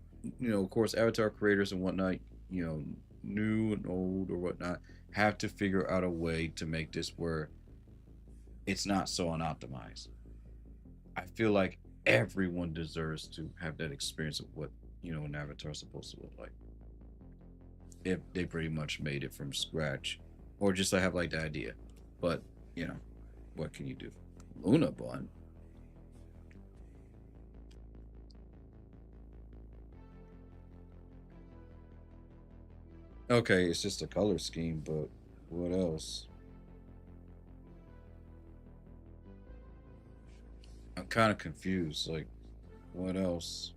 of course, avatar creators and whatnot, you know, new and old or whatnot, have to figure out a way to make this where it's not so unoptimized. I feel like everyone deserves to have that experience of what, an avatar is supposed to look like. If they pretty much made it from scratch. Or just I have like the idea. But, what can you do? Luna Bun. Okay, it's just a color scheme, but what else? I'm kind of confused. Like, what else?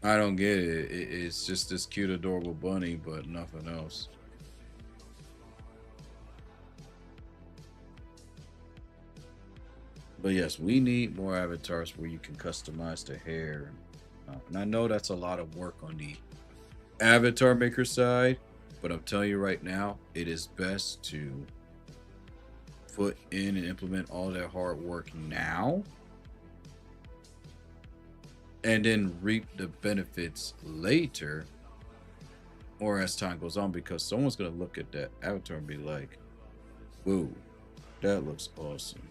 I don't get it. It's just this cute, adorable bunny, but nothing else. But yes, we need more avatars where you can customize the hair. And I know that's a lot of work on the avatar maker side, but I'm telling you right now, it is best to put in and implement all that hard work now and then reap the benefits later or as time goes on, because someone's going to look at that avatar and be like, whoa, that looks awesome.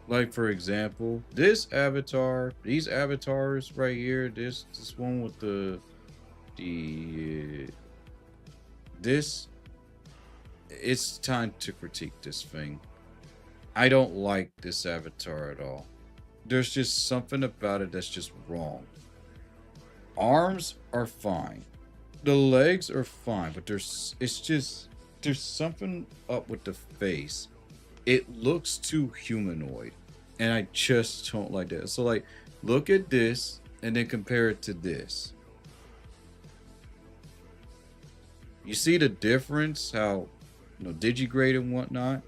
Like for example, this avatar, these avatars right here, this one with the this, it's time to critique this thing. I don't like this avatar at all. There's just something about it that's just wrong. Arms are fine. The legs are fine, but there's something up with the face. It looks too humanoid, and I just don't like that. So like, look at this and then compare it to this. You see the difference, how digigrade and whatnot,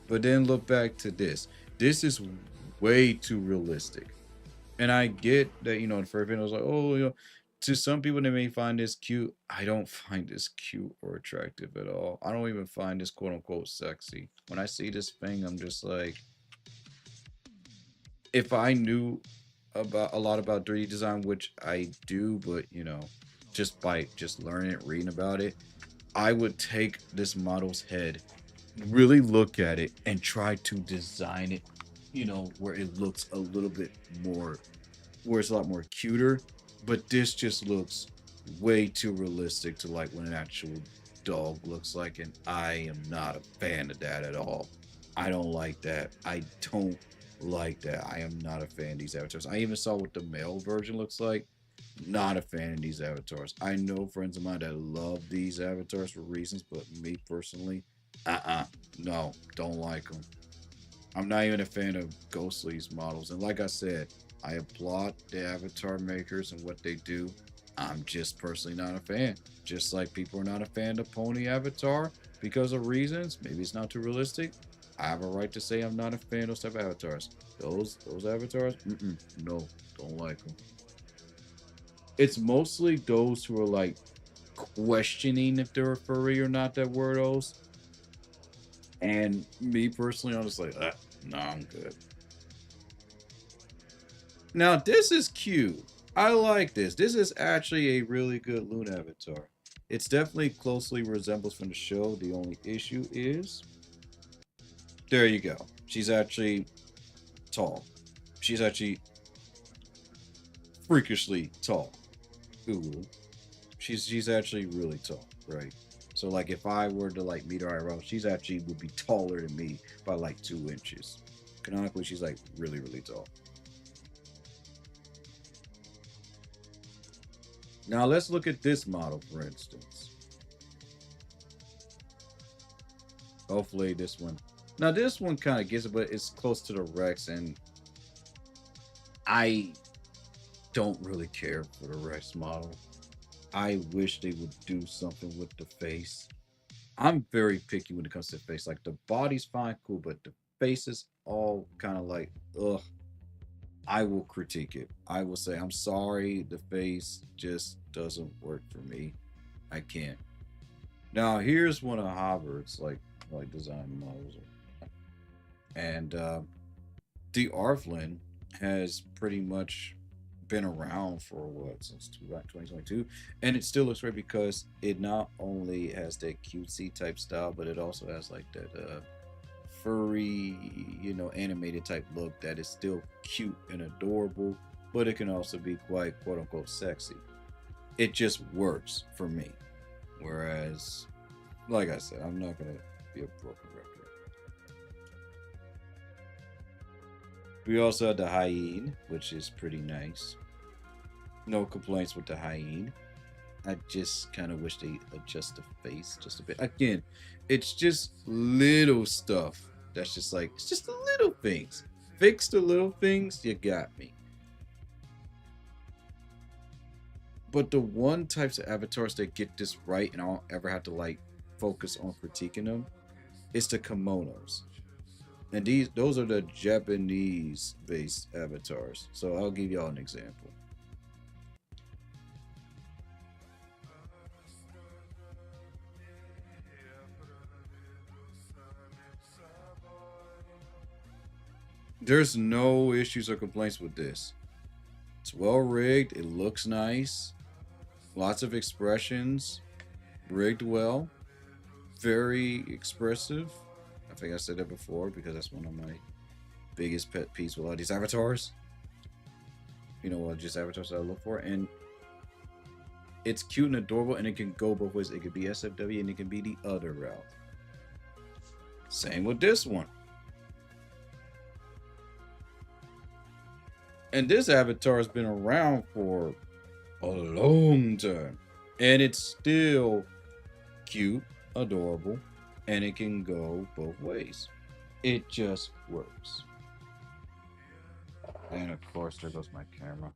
but then look back to this. This is way too realistic. And I get that, the first video was like, oh, to some people they may find this cute. I don't find this cute or attractive at all. I don't even find this quote unquote sexy. When I see this thing, I'm just like, if I knew about a lot about 3D design, which I do, but just by just learning it, reading about it, I would take this model's head, really look at it, and try to design it, where it looks a little bit more, where it's a lot more cuter. But this just looks way too realistic to like what an actual dog looks like, and I am not a fan of that at all. I don't like that. I don't like that. I am not a fan of these avatars. I even saw what the male version looks like. Not a fan of these avatars. I know friends of mine that love these avatars for reasons, but me personally, no, don't like them. I'm not even a fan of Ghostly's models. And like I said, I applaud the avatar makers and what they do. I'm just personally not a fan. Just like people are not a fan of Pony Avatar because of reasons. Maybe it's not too realistic. I have a right to say I'm not a fan of those type of avatars. Those avatars, no, don't like them. It's mostly those who are like questioning if they're a furry or not that were those. And me personally, I'm just like, nah, I'm good. Now this is cute. I like this. This is actually a really good Loon avatar. It's definitely closely resembles from the show. The only issue is, there you go. She's actually tall. She's actually freakishly tall. Ooh, she's actually really tall, right? So like if I were to like meet her IRL, she's actually would be taller than me by like 2 inches. Canonically, she's like really, really tall. Now let's look at this model, for instance. Hopefully this one. Now this one kind of gets it, but it's close to the Rex, and I don't really care for the Rex model. I wish they would do something with the face. I'm very picky when it comes to the face. Like the body's fine, cool, but the face is all kind of like, ugh. I will critique it. I will say, I'm sorry, the face just doesn't work for me. I can't. Now here's one of Harvard's like design models, and the Arflin has pretty much been around for what, since 2022, and it still looks great because it not only has that cutesy type style, but it also has like that furry, animated type look that is still cute and adorable, but it can also be quite quote unquote sexy. It just works for me. Whereas, like I said, I'm not gonna be a broken record. We also had the hyene, which is pretty nice. No complaints with the hyene. I just kind of wish they adjust the face just a bit. Again, it's just little stuff. That's just like, it's just the little things. Fix the little things, you got me. But the one types of avatars that get this right, and I don't ever have to like focus on critiquing them, is the kimonos. And those are the Japanese based avatars. So I'll give y'all an example. There's no issues or complaints with this. It's well rigged, it looks nice, lots of expressions, rigged well, very expressive. I think I said that before because that's one of my biggest pet peeves with a lot of these avatars. Just avatars that I look for. And it's cute and adorable, and it can go both ways. It could be SFW and it can be the other route. Same with this one. And this avatar has been around for a long time. And it's still cute, adorable, and it can go both ways. It just works. And of course, there goes my camera.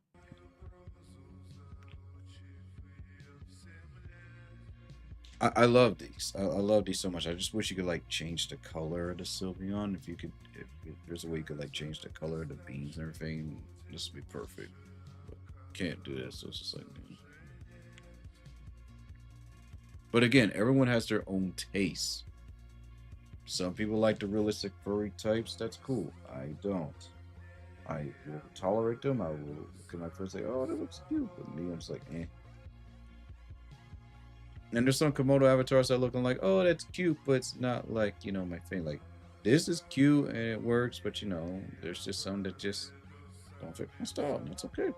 I love these. I love these so much. I just wish you could like change the color of the Sylveon. If you could, if there's a way you could like change the color of the beams and everything, this would be perfect. But can't do this, so it's just like. But again, everyone has their own taste. Some people like the realistic furry types. That's cool. I don't. I will tolerate them. I will look at my friends and say, "Oh, that looks cute," but me, I'm just like, eh. And there's some Komodo avatars that looking like, oh, that's cute, but it's not like, my thing. Like, this is cute and it works, but there's just some that just don't fit my style. And that's okay.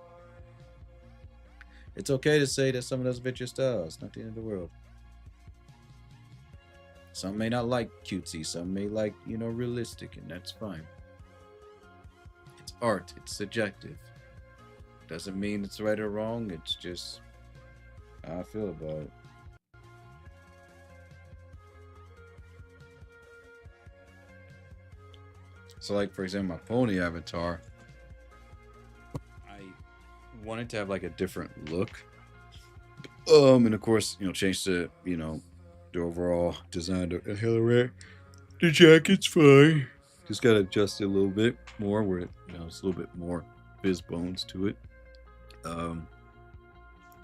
It's okay to say that someone doesn't fit your style. It's not the end of the world. Some may not like cutesy, some may like, realistic, and that's fine. It's art, it's subjective. Doesn't mean it's right or wrong, it's just how I feel about it. So, like, for example, my pony avatar, I wanted to have like a different look. And of course, change the overall design to Hillary. The jacket's fine. Just gotta adjust it a little bit more where it's a little bit more fizz bones to it. Um,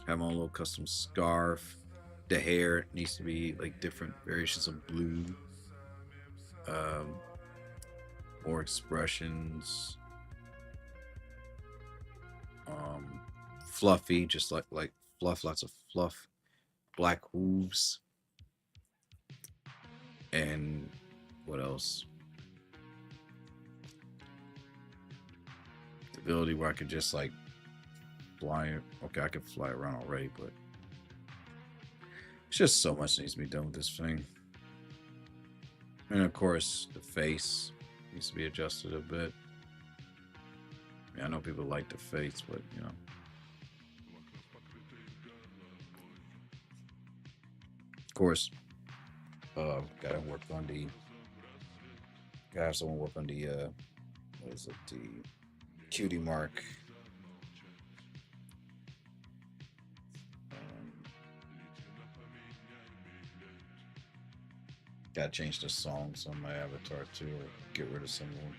have my own little custom scarf. The hair needs to be like different variations of blue. Um, more expressions. Um, fluffy, just like fluff, lots of fluff. Black hooves, and what else? The ability where I could just like fly. Okay, I could fly around already, but it's just so much needs to be done with this thing. And of course, the face needs to be adjusted a bit. I know people like the face, but of course, gotta work on the. Gotta have someone work on the. What is it? The cutie mark. Um, gotta change the songs on my avatar too, or get rid of some of them.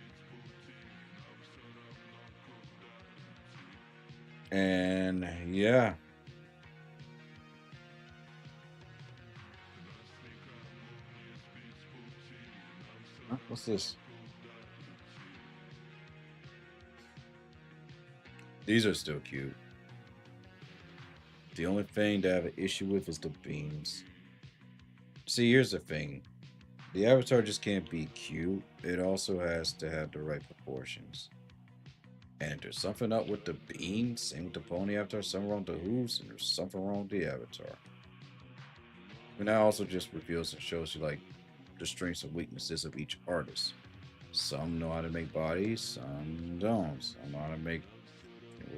And yeah. Huh? What's this? These are still cute. The only thing that I have an issue with is the beams. See, here's the thing. The avatar just can't be cute. It also has to have the right proportions. And there's something up with the beams, same with the pony avatar, something wrong with the hooves, and there's something wrong with the avatar. And that also just reveals and shows you like the strengths and weaknesses of each artist. Some know how to make bodies, some don't. Some know how to make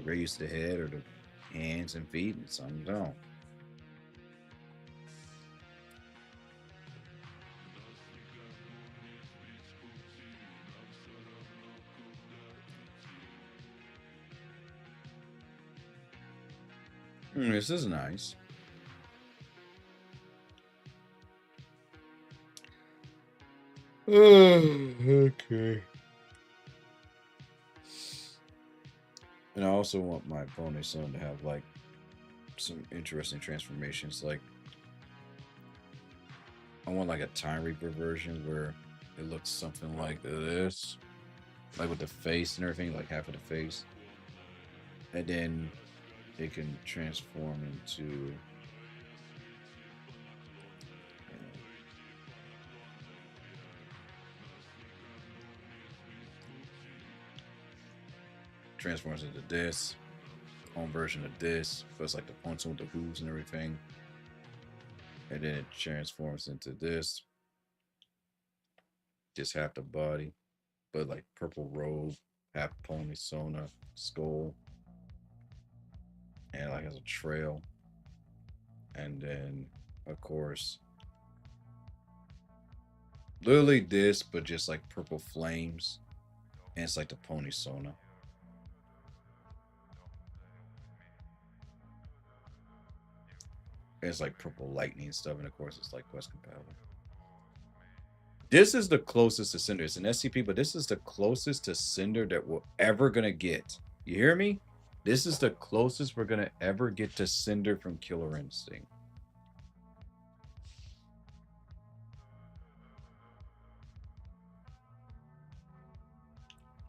raise the head or the hands and feet, and some don't. This is nice. Okay. And I also want my pony son to have like some interesting transformations. Like I want like a Time Reaper version where it looks something like this, like with the face and everything, like half of the face, and then it can transform into transforms into this own version of this, but it's like the poncho with the hooves and everything, and then it transforms into this, just half the body, but like purple robe, half pony sona skull, and like has a trail, and then of course literally this, but just like purple flames, and it's like the pony sona. And it's like purple lightning and stuff, and of course it's like quest compatible. This is the closest to Cinder. It's an SCP, but this is the closest to Cinder that we're ever gonna get. You hear me? This is the closest we're gonna ever get to Cinder from Killer Instinct.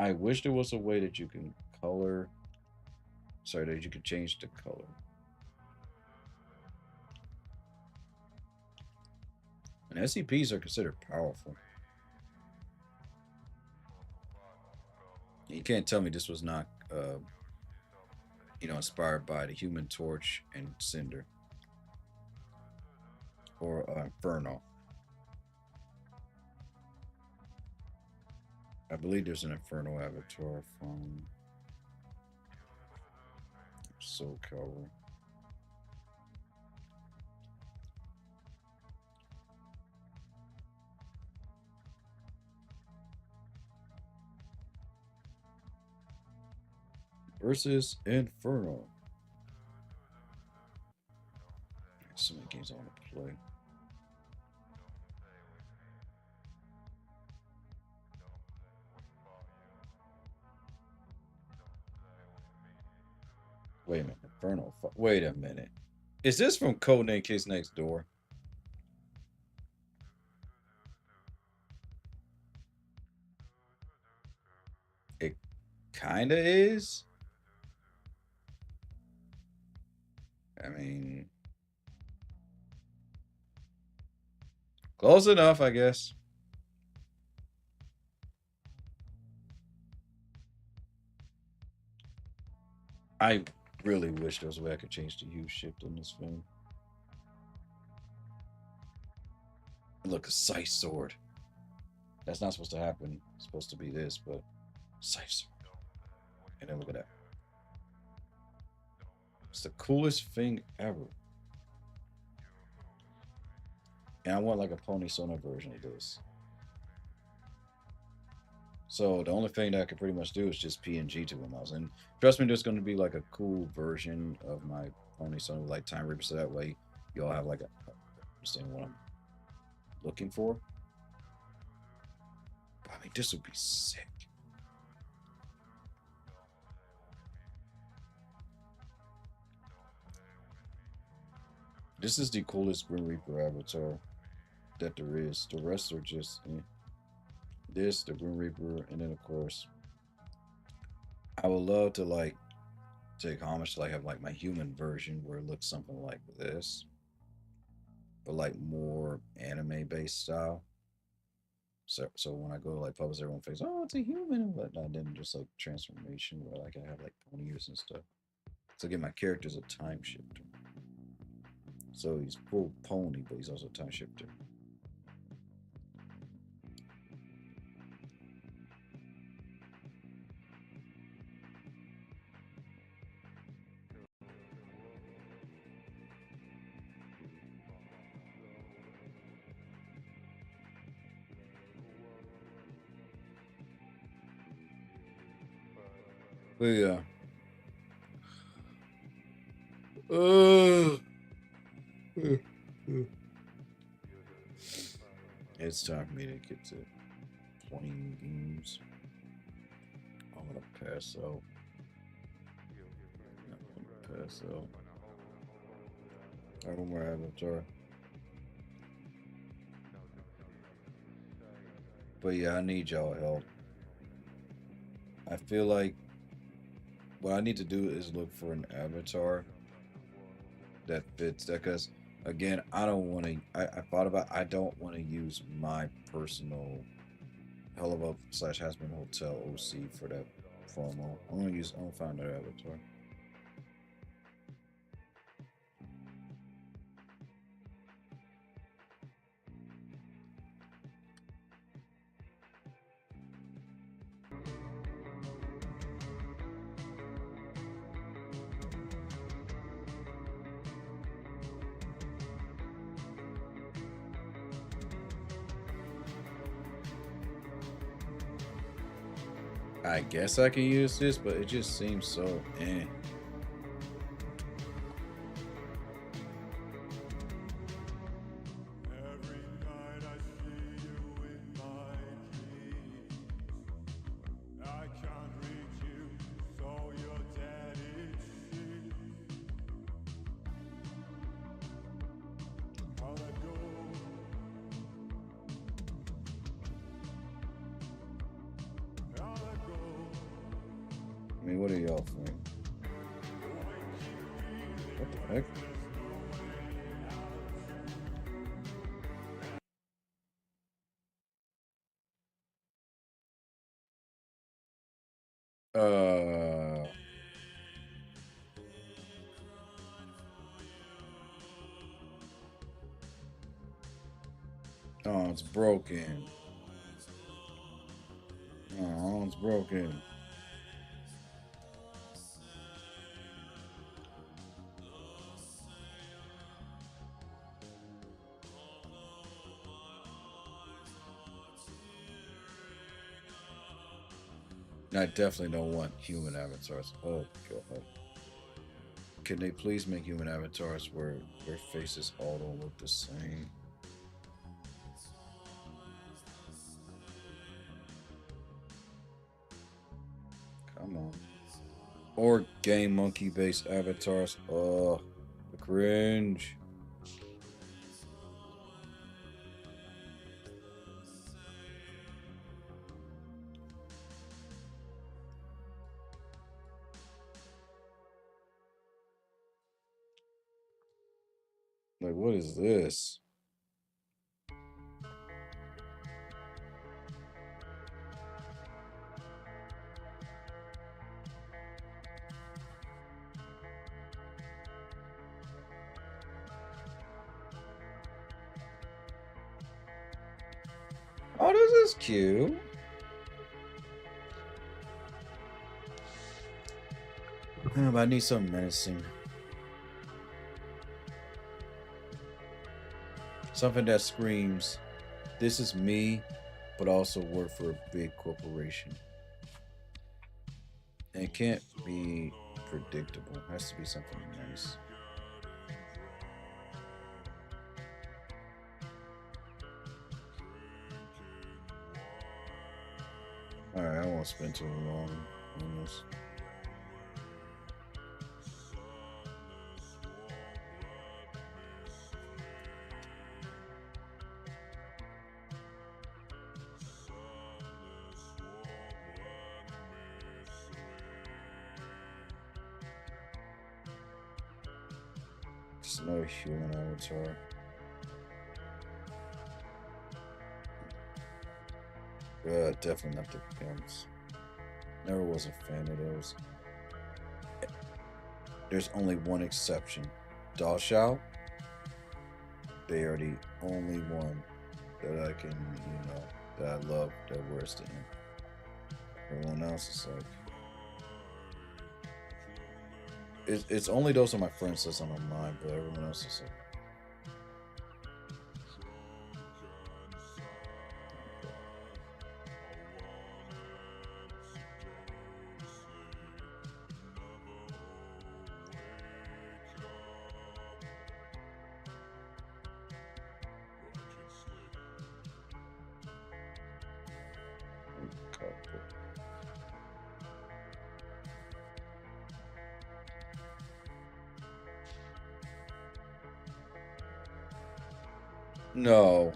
I wish there was a way that you can color. Sorry, that you could change the color. And SCPs are considered powerful. You can't tell me this was not, inspired by the Human Torch and Cinder or Inferno. I believe there's an Inferno avatar from Soul Calvary. Versus Inferno. So many games I want to play. Wait a minute, Inferno. Wait a minute. Is this from Codename Case Next Door? It kinda is. I mean, close enough, I guess. I really wish there was a way I could change the hue shift on this thing. Look, a scythe sword. That's not supposed to happen. It's supposed to be this, but scythe sword. And then look at that. It's the coolest thing ever. And I want like a Pony Sona version of this. So the only thing that I could pretty much do is just PNG to them. And trust me, there's going to be like a cool version of my Pony Sona like Time Reaper, so that way you all have like a understand what I'm looking for. But, I mean, this would be sick. This is the coolest Grim Reaper avatar that there is. The rest are just this, the Grim Reaper, and then of course, I would love to like take homage to like have like my human version where it looks something like this, but like more anime based style. So when I go to like publish, everyone thinks, oh, it's a human and whatnot. Then just like transformation where like I have like pony ears and stuff. So again, my character's a time shifter. So he's full pony, but he's also a time shifter. But yeah. It's time for me to get to playing games. I'm gonna pass out. I'm gonna pass out. I don't more avatar. But yeah, I need y'all help. I feel like what I need to do is look for an avatar that fits that, because again, I don't want to. I thought about. I don't want to use my personal Hell of a / Has Been Hotel OC for that promo. I'm gonna find that avatar. I guess I can use this, but it just seems so I mean, what do y'all think? What the heck? Uh oh, it's broken. Oh, it's broken. I definitely don't want human avatars. Oh god. Can they please make human avatars where their faces all don't look the same? Come on. Or game monkey based avatars. Oh, the cringe. Like, what is this? Oh, this is cute. But I need something menacing. Something that screams, this is me, but also work for a big corporation. And it can't be predictable. It has to be something nice. Alright, I won't spend too long on this. Just another human avatar. Definitely not the pimps. Never was a fan of those. There's only one exception. Dalshao. They are the only one that I can, that I love that wears the imp. Everyone else is like, it's only those on my friends list on my mind, but everyone else is like, no.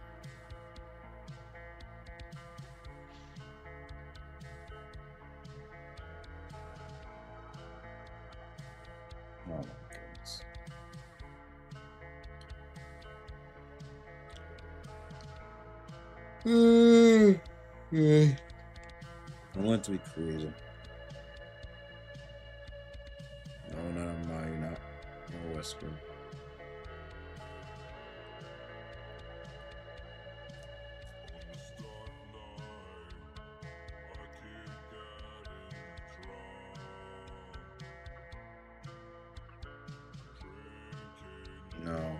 Oh my goodness. I want to be creative. No, not mine, not no Western. No.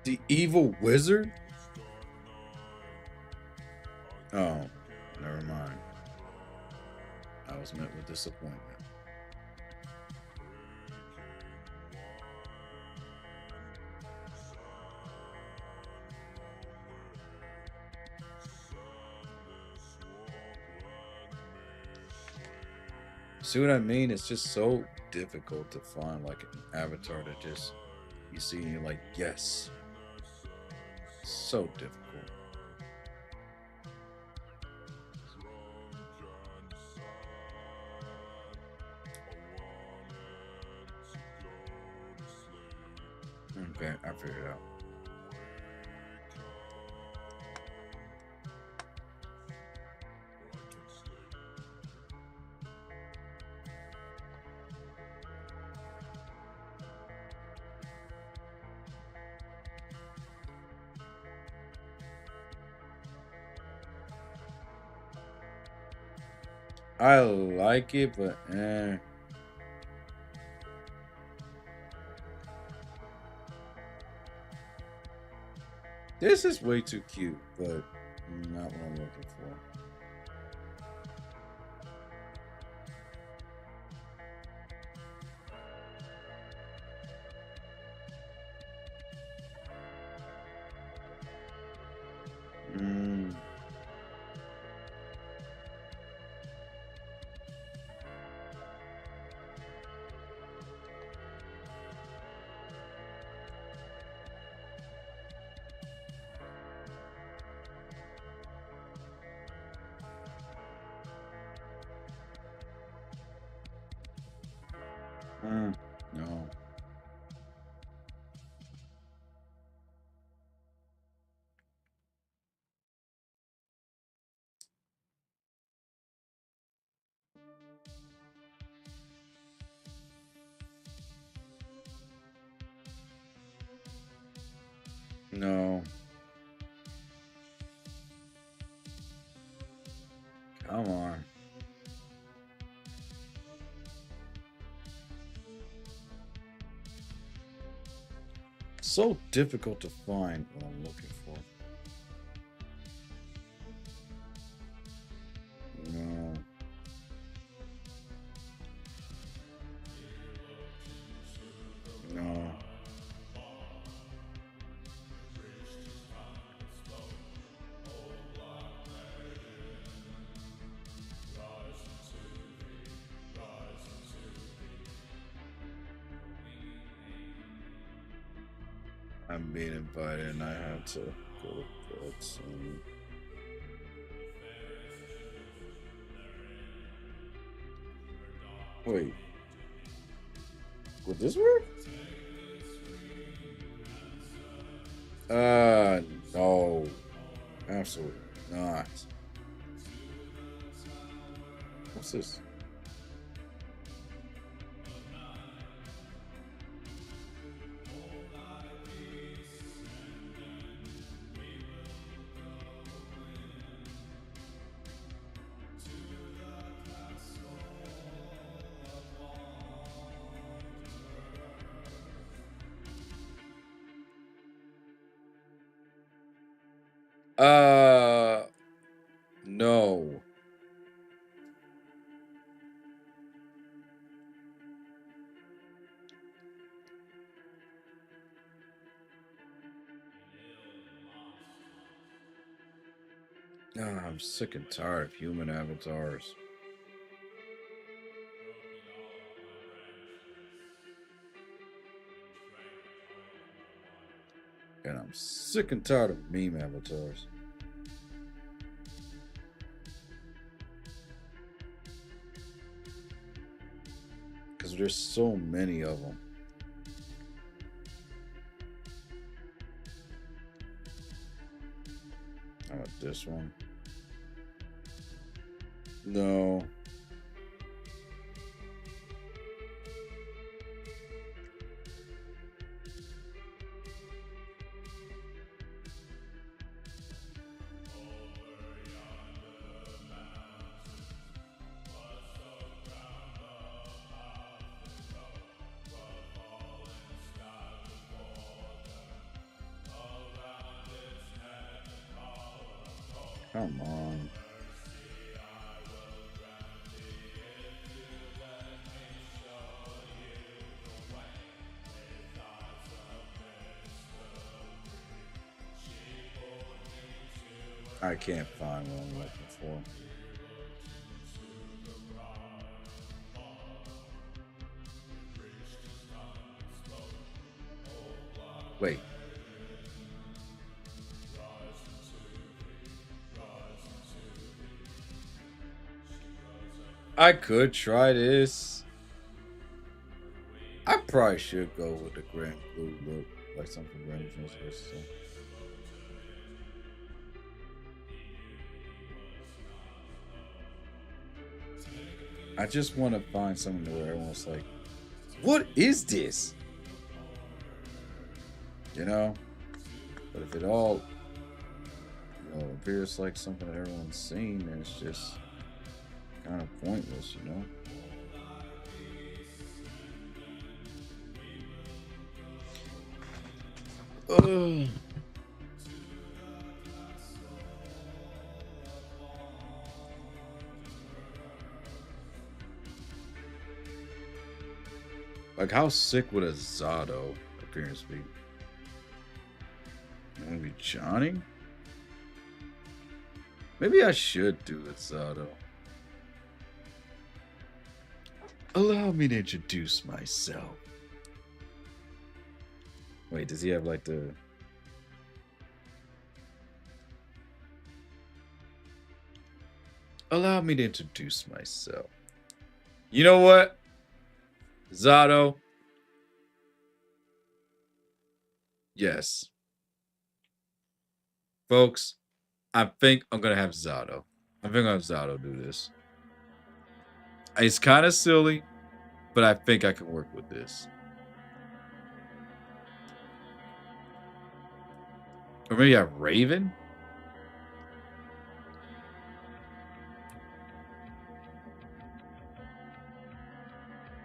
The evil wizard? Oh, never mind. I was met with disappointment. See what I mean? It's just so difficult to find like an avatar that just you see and you're like, yes. So difficult. Okay, I figured it out. I like it, but this is way too cute, but not what I'm looking for. Mm, no. No. Come on. So difficult to find what I'm looking for. No. No. I'm being invited and I have to go to bed soon. Wait, would this work? No. Absolutely not. What's this? Uh, no. I'm sick and tired of human avatars. And I'm sick and tired of meme avatars. Because there's so many of them. How about this one? No. Come on. I can't find what I'm looking for. Wait. I could try this. I probably should go with the Grand Blue look, Like something from Brandon versus. I just want to find something where everyone's like, "What is this?" You know. But if it all, appears like something that everyone's seen, then it's just kind of pointless, Ugh. Like, how sick would a Zato appearance be? Maybe Johnny? Maybe I should do a Zato. Allow me to introduce myself. Wait, does he have like the... Allow me to introduce myself. You know what? Zato. Yes. Folks, I think I'm going to have Zato. I think I'll have Zato do this. It's kind of silly, but I think I can work with this. Or maybe I have Raven?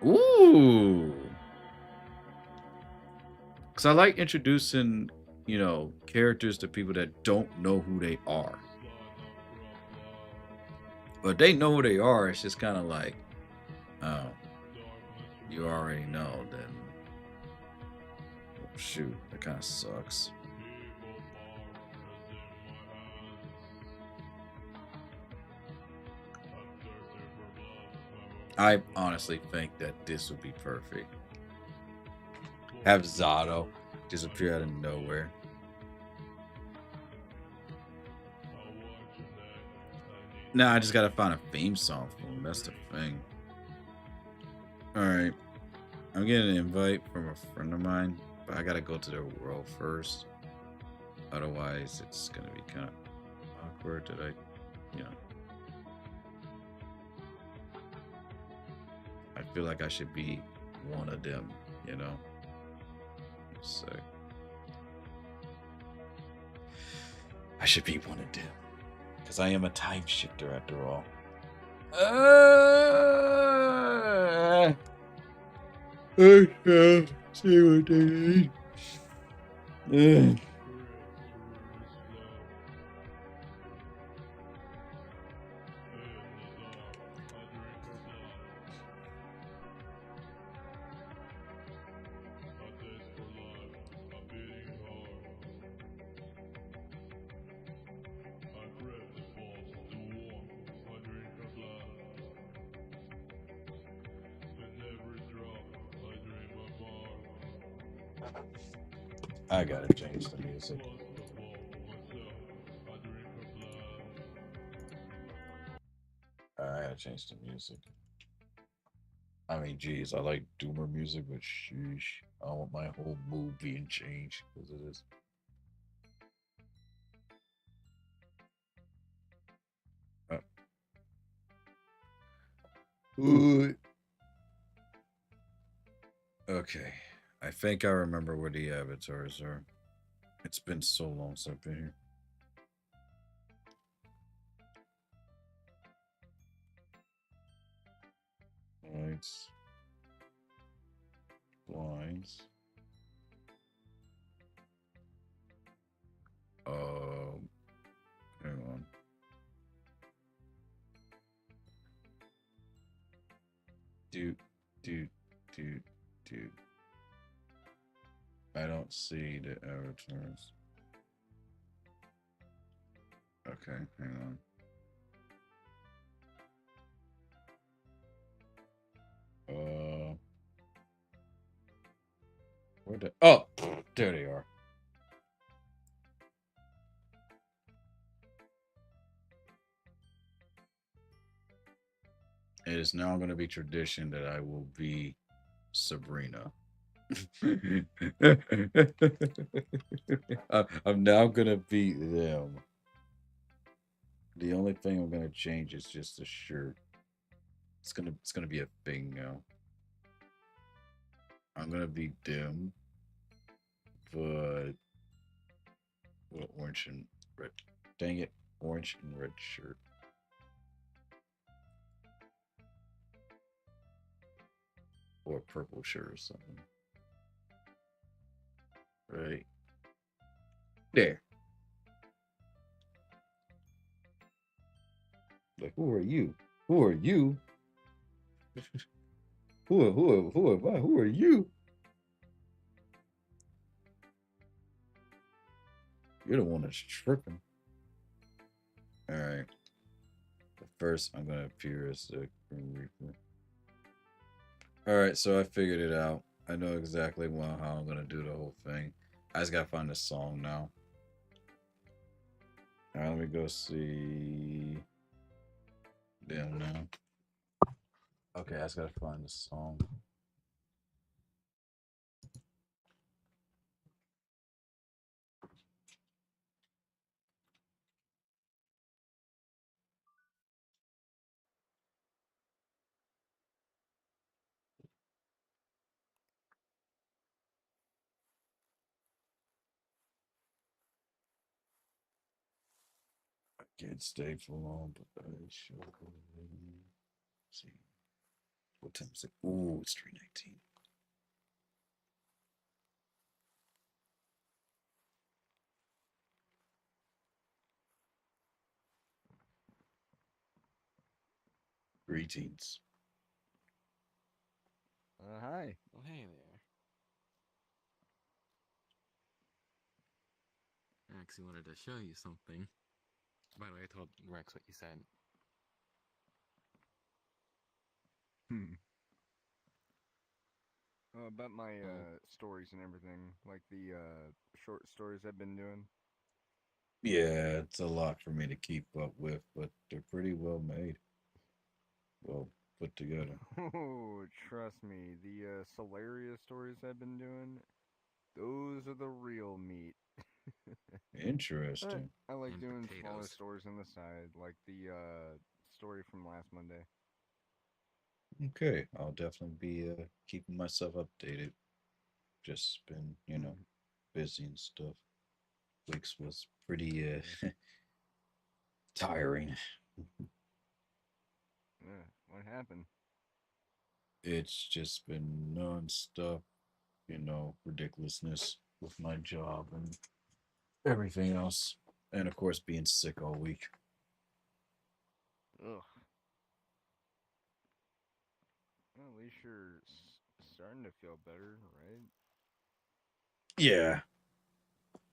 Ooh. Because I like introducing, characters to people that don't know who they are. But they know who they are. It's just kind of like, oh, you already know, then shoot, that kind of sucks. I honestly think that this would be perfect. Have Zato disappear out of nowhere. Nah, I just gotta find a theme song for him. That's the thing. Alright. I'm getting an invite from a friend of mine, but I gotta go to their world first. Otherwise, it's gonna be kind of awkward that I feel like I should be one of them, So I should be one of them. Because I am a time shifter after all. See what they need. I gotta change the music. I gotta change the music. I mean, geez, I like Doomer music, but sheesh, I don't want my whole mood being changed because of this. Ooh. Okay, I think I remember where the avatars are. It's been so long since I've been here. Lights. Blinds. Hang on. Do. I don't see the avatars. Okay, hang on. Where the... Oh, there they are. It is now going to be tradition that I will be Sabrina. I'm now gonna beat them. The only thing I'm gonna change is just the shirt. It's gonna be a thing now. I'm gonna beat them, but what orange and red? Dang it, orange and red shirt or a purple shirt or something. Right there. Like, who are you? Who are you? Who am I? Who are you? You're the one that's tripping. All right. But first, I'm gonna appear as the Grim Reaper. All right, so I figured it out. I know exactly how I'm gonna do the whole thing. I just gotta find the song now. All right, let me go see them now. Okay, I just gotta find the song. I can't stay for long, but I shall go ahead and see. What time is it? Ooh, it's 3:19. Greetings. Hi. Well, hey there. I actually wanted to show you something. By the way, I told Rex what you said. Hmm. About my Well, stories and everything, like the short stories I've been doing. Yeah, it's a lot for me to keep up with, but they're pretty well made, well put together. Oh, trust me, the Solaria stories I've been doing, those are the real meat. But Interesting. I like and doing smaller potatoes. stories on the side, like the story from last Monday. Okay, I'll definitely be keeping myself updated. Just been, busy and stuff. Weeks was pretty Yeah. tiring. Yeah. What happened? It's just been non-stop, ridiculousness with my job and everything else. And of course, being sick all week. Ugh. Well, at least you're starting to feel better, right? Yeah,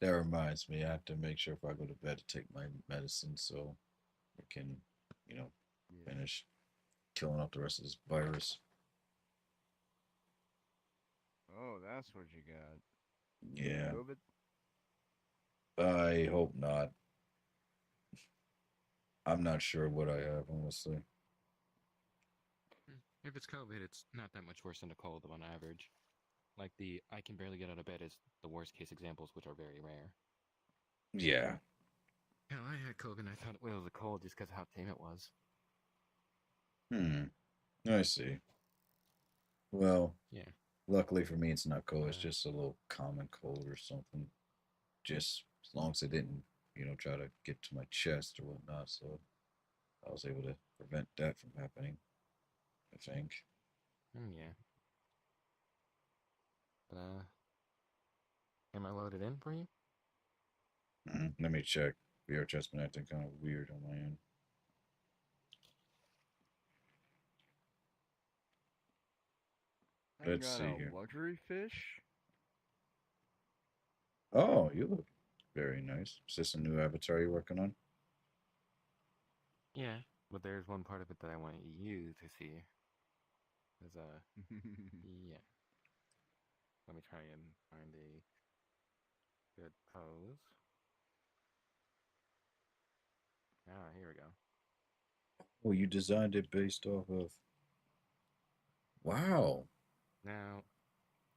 that reminds me. I have to make sure if I go to bed to take my medicine so it can, you know, Yeah. finish killing off the rest of this virus. Oh, that's what you got. Yeah, COVID? I hope not. I'm not sure what I have, honestly. If it's COVID, it's not that much worse than a cold on average. Like the I can barely get out of bed is the worst case examples, which are very rare. Yeah. Hell, I had COVID and I thought it was a cold just because of how tame it was. Hmm. I see. Well, Yeah, luckily for me, it's not cold. but It's just a little common cold or something. Just as long as it didn't, try to get to my chest or whatnot. So I was able to prevent that from happening, I think. yeah. But am I loaded in for you? Let me check. VR chat's been acting kind of weird on my end. I Let's got see a here. luxury fish. Oh, you look very nice. Is this a new avatar you're working on? Yeah, but there's one part of it that I want you to see. There's yeah. Let me try and find a good pose. Ah, here we go. Oh, you designed it based off of. Wow. Now,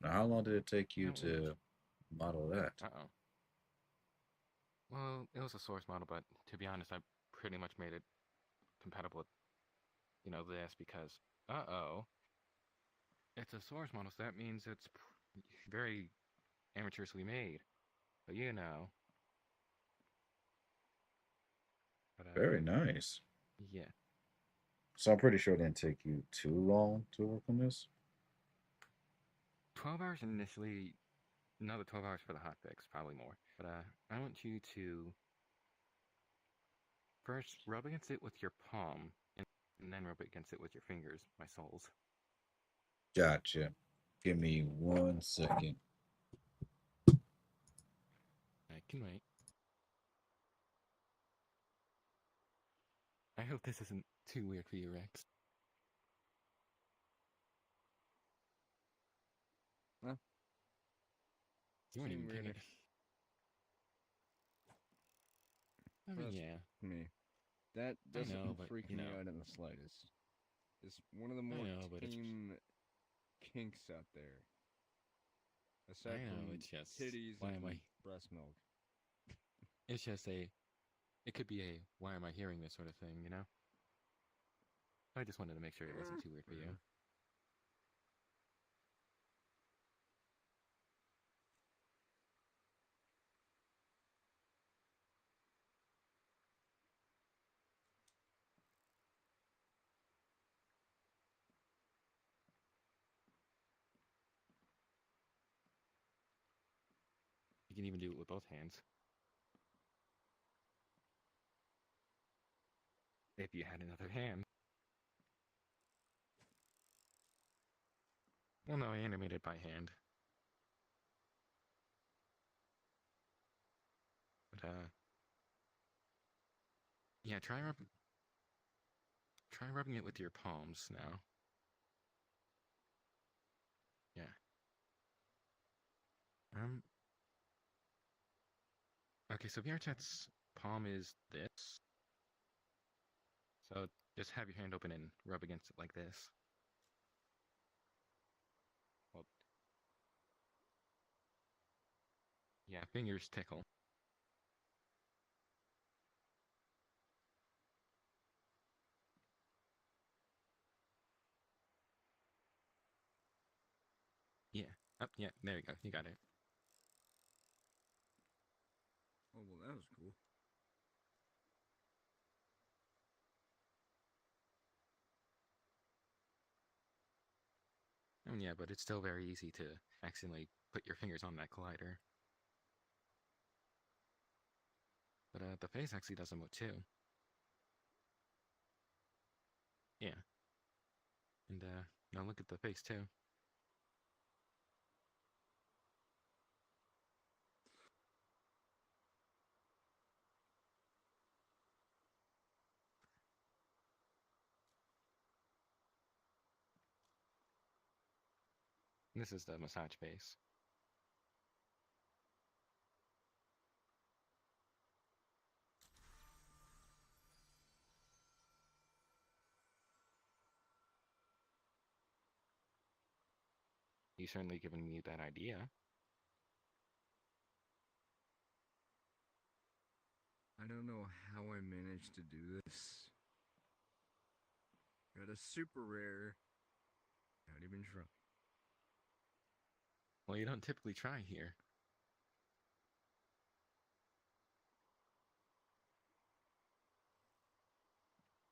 Now, how long did it take you Yeah, to model that? uh-oh. Well, it was a source model, but to be honest, I pretty much made it compatible with, this because, uh-oh, it's a source model, so that means it's very amateurishly made. But but Very nice. yeah. So I'm pretty sure it didn't take you too long to work on this. 12 hours initially, another 12 hours for the hot fix, probably more. But I want you to first rub against it with your palm, and then rub against it with your fingers, my souls. Gotcha. Give me 1 second. I can wait. I hope this isn't too weird for you, Rex. Huh? You weren't Seem even paying weird. it. I mean, Trust yeah, me. That I doesn't know, but freak me out in the slightest. It's one of the I more know, but tame kinks out there. I Aside know, from it's just, titties why am and I, breast milk. it's just it could be a, why am I hearing this sort of thing, you know? I just wanted to make sure it wasn't too weird for you. You can even do it with both hands. If you had another hand. Well, no, I animated by hand. But, yeah, try rubbing it with your palms now. Yeah. Um, okay, so VRChat's palm is this. So just have your hand open and rub against it like this. Well, yeah, fingers tickle. Yeah. Oh, yeah, there you go. You got it. Oh, well, that was cool. Yeah, but it's still very easy to accidentally put your fingers on that collider. But the face actually does emote too. Yeah. And now look at the face too. This is the massage face. You certainly given me that idea. I don't know how I managed to do this. Got a super rare. Not even try. Well, you don't typically try here.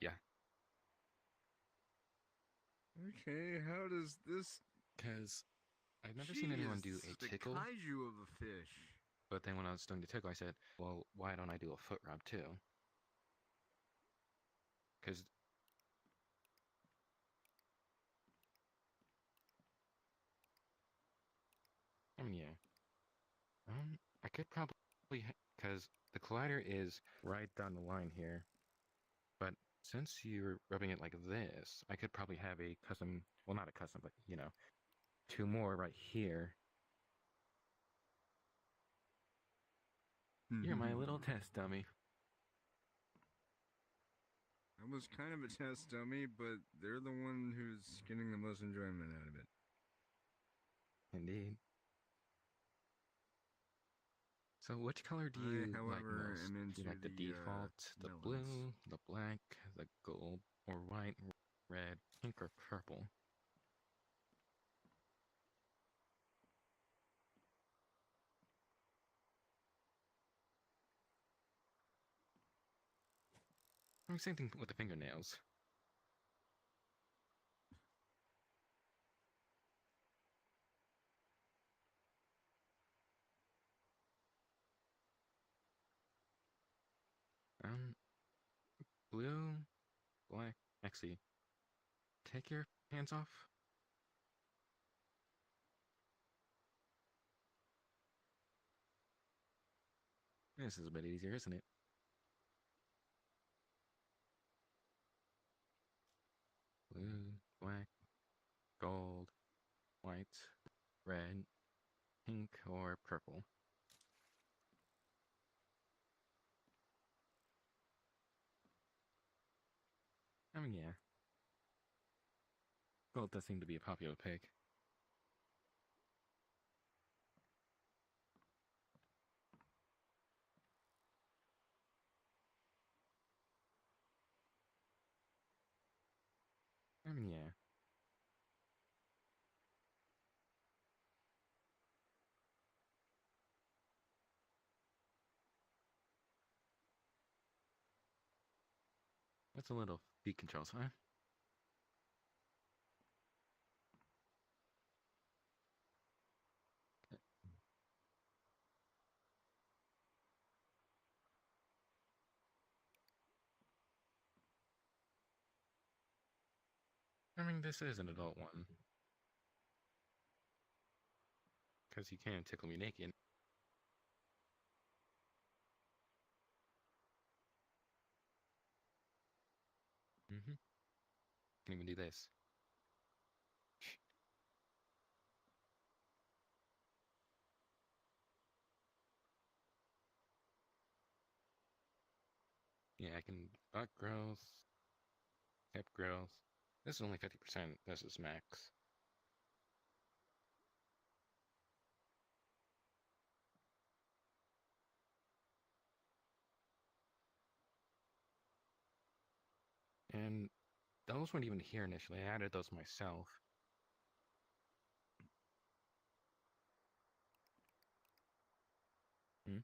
Yeah, Okay, how does this? because I've never seen anyone Jeez, do this a is the tickle, kaiju of a fish. but then when I was doing the tickle, I said, well, why don't I do a foot rub too? Because, I mean, yeah. I could probably, because the collider is right down the line here, but since you're rubbing it like this, I could probably have a custom, well, not a custom, but, two more right here. You're my little test dummy. I was kind of a test dummy, but they're the one who's getting the most enjoyment out of it. Indeed. So which color do I, you like however, most? am Do you into like the default, the melons. blue, the black, the gold, or white, red, pink, or purple? I mean, same thing with the fingernails. Um, blue, black. Actually, take your hands off. This is a bit easier, isn't it? Blue, black, gold, white, red, pink, or purple. I mean, yeah. Gold does seem to be a popular pick. I mean, yeah. That's a little feet controls, huh? I mean, this is an adult one. Because you can tickle me naked. Mm-hmm. Can even do this. Yeah, I can butt growth, hip growth. This is only 50%. This is max. And those weren't even here initially. I added those myself. Hmm?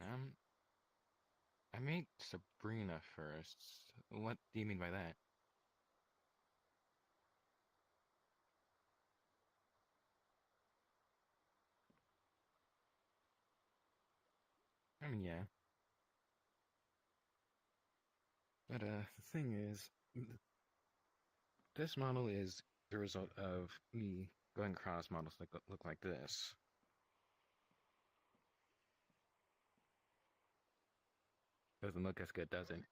Um, I made Sabrina first. What do you mean by that? I mean, yeah. But the thing is, this model is the result of me going across models that look like this. Doesn't look as good, does it?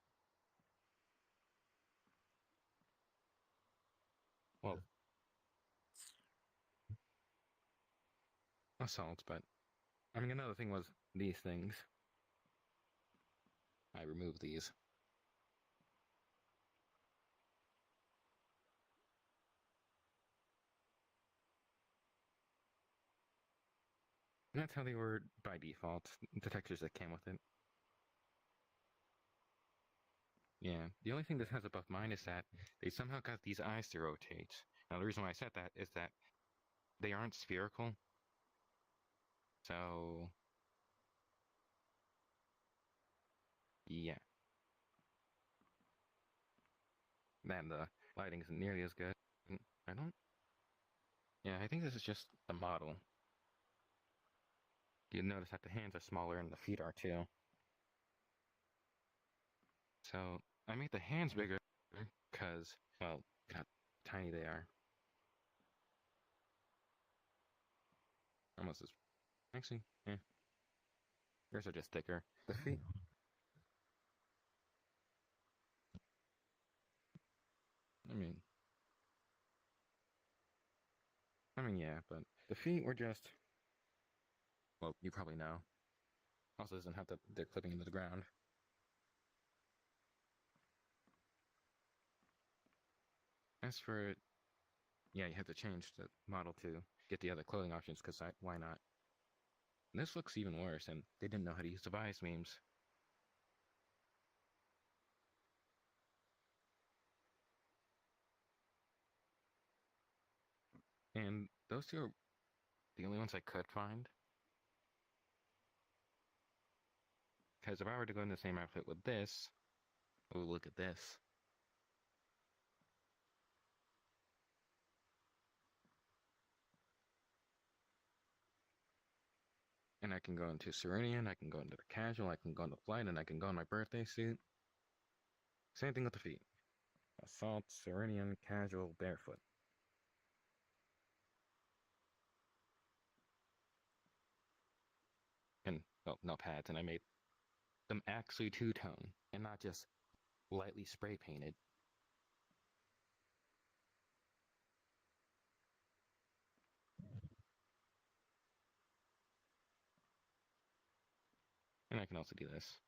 Well, assault, but I mean, another thing was these things. I removed these. And that's how they were by default, the textures that came with it. Yeah, the only thing this has above mine is that they somehow got these eyes to rotate. Now, the reason why I said that is that they aren't spherical, so yeah. Then the lighting isn't nearly as good. I don't. Yeah, I think this is just the model. You notice that the hands are smaller and the feet are too. So I made the hands bigger because, well, look how tiny they are. Almost as actually, yeah. Yours are just thicker. The feet. I mean, yeah, but the feet were just. Well, you probably know. Also, doesn't have they're clipping into the ground. As for Yeah, you have to change the model to get the other clothing options, because why not? And this looks even worse, and they didn't know how to use the bias memes. And those two are the only ones I could find. Because if I were to go in the same outfit with this, oh, look at this. And I can go into Serenian, I can go into the casual, I can go into flight, and I can go in my birthday suit. Same thing with the feet. Assault, Serenian, casual, barefoot. And, well, no pads, and I made them actually two-tone, and not just lightly spray painted. And I can also do this.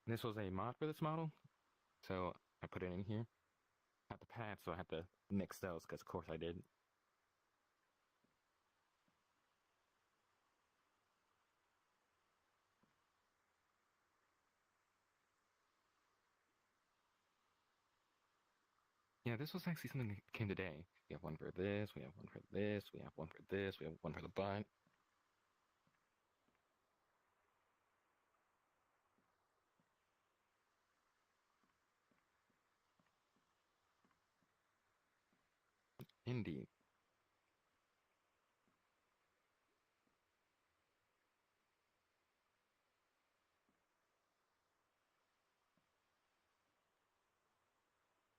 This was a mod for this model, so I put it in here. Had the pads, so I had to mix those, because of course I did. Yeah, this was actually something that came today. We have one for this, we have one for this, we have one for this, we have one for the butt. Indeed.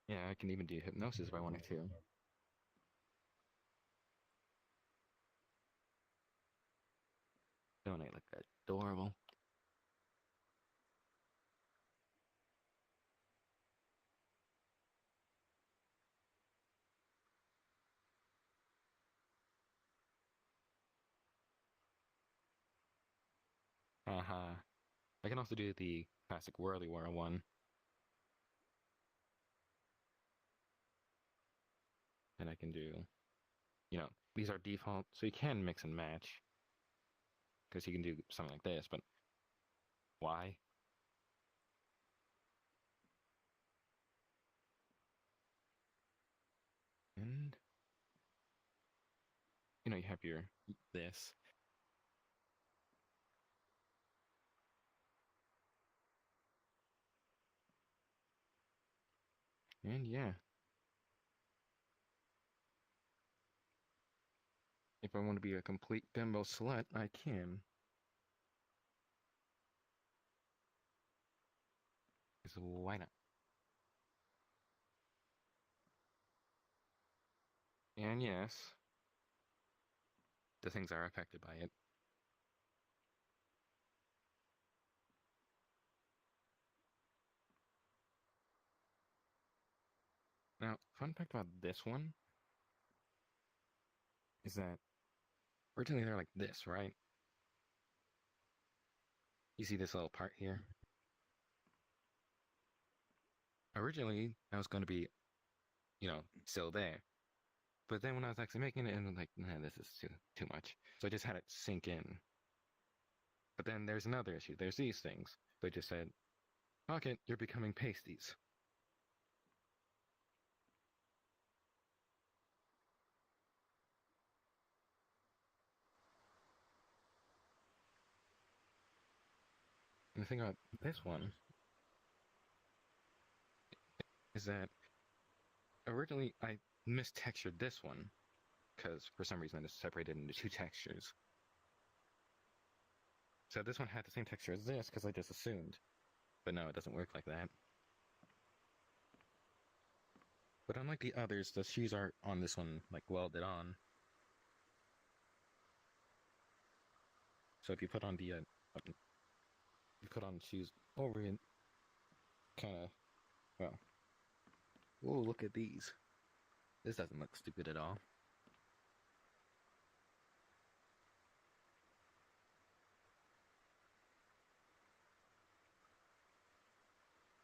Yeah, I can even do hypnosis if I wanted to. Don't I look adorable? Haha. I can also do the classic Whirly Whirl one. And I can do, these are default, so you can mix and match. Because you can do something like this, but why? And, you have your this. And yeah. If I want to be a complete bimbo slut, I can. So why not? And yes, the things are affected by it. Now, fun fact about this one is that originally they're like this, right? You see this little part here? Originally, I was going to be, still there. But then when I was actually making it, and I'm like, nah, this is too much. So I just had it sink in. But then there's another issue. There's these things. They just said, okay, you're becoming pasties. And the thing about this one is that originally I mistextured this one because for some reason it's separated into two textures. So this one had the same texture as this because I just assumed. But no, it doesn't work like that. But unlike the others, the shoes are on this one like welded on. So if you put on you put on shoes over it, kind of, well, whoa, look at these. This doesn't look stupid at all.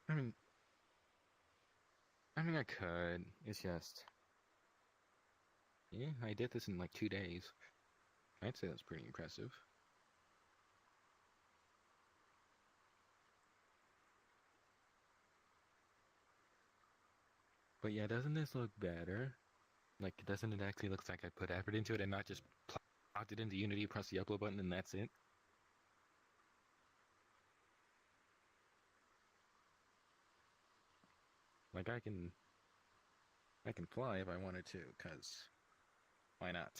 I mean, I mean, I could. It's just, yeah, I did this in like 2 days. I'd say that's pretty impressive. But yeah, doesn't this look better? Like, doesn't it actually look like I put effort into it and not just plopped it into Unity, press the upload button, and that's it? Like, I can fly if I wanted to, cause why not?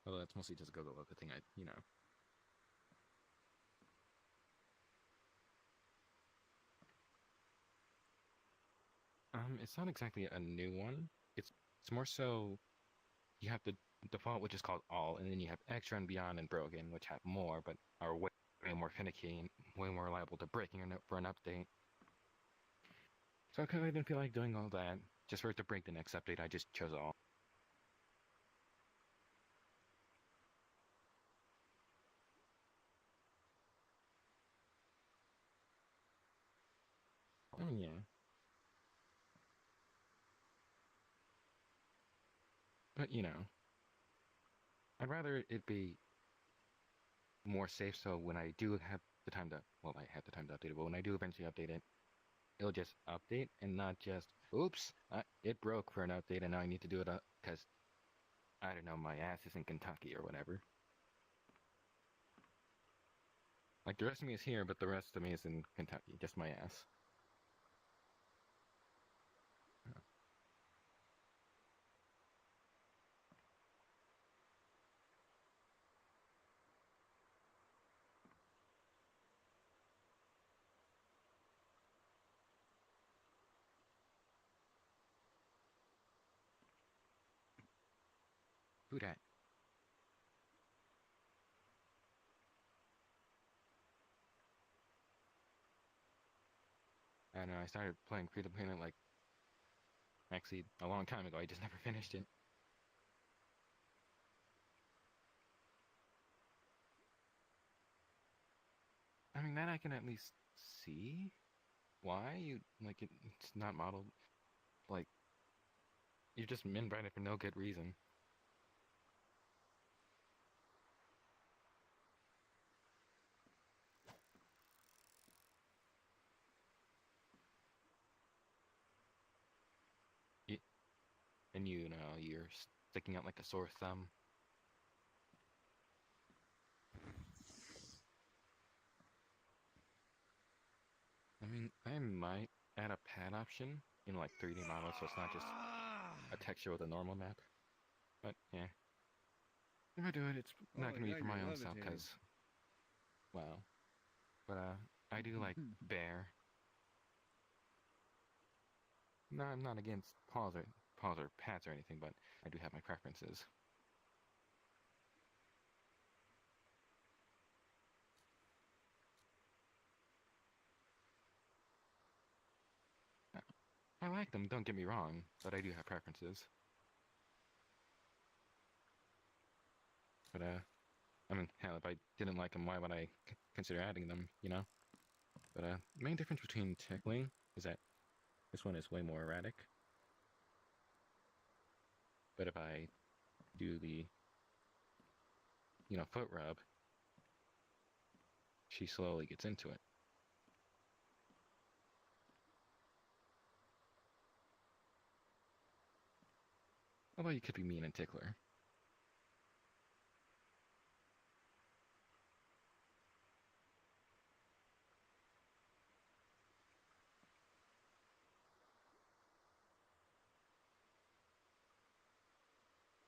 Although that's mostly just a go-go local thing, it's not exactly a new one. It's more so you have the default, which is called all, and then you have extra and beyond and broken, which have more, but are way more finicky and way more liable to breaking for an update. So because I didn't feel like doing all that, just for it to break the next update, I just chose all. I mean, yeah, but I'd rather it be more safe. So when I do have the time to, well, I have the time to update it, but when I do eventually update it, it'll just update and not just, oops, it broke for an update and now I need to do it because I don't know, my ass is in Kentucky or whatever. Like the rest of me is here, but the rest of me is in Kentucky, just my ass. Who dat? I don't know, I started playing Free to Play like actually a long time ago. I just never finished it. I mean, that I can at least see why you like it's not modeled like you're just inbred for no good reason. Y and you're sticking out like a sore thumb. I mean, I might add a pad option in like 3D models, so it's not just a texture with a normal map. But yeah, if I do it, it's not Oh gonna be yeah, for you're my own self, levitating. cause well, but I do like bear. No, I'm not against pause or pads or anything, but I do have my preferences. I like them, don't get me wrong, but I do have preferences. But I mean, hell, if I didn't like them, why would I consider adding them? But the main difference between tickling is that this one is way more erratic. But if I do the foot rub, she slowly gets into it. Although you could be mean and tickler.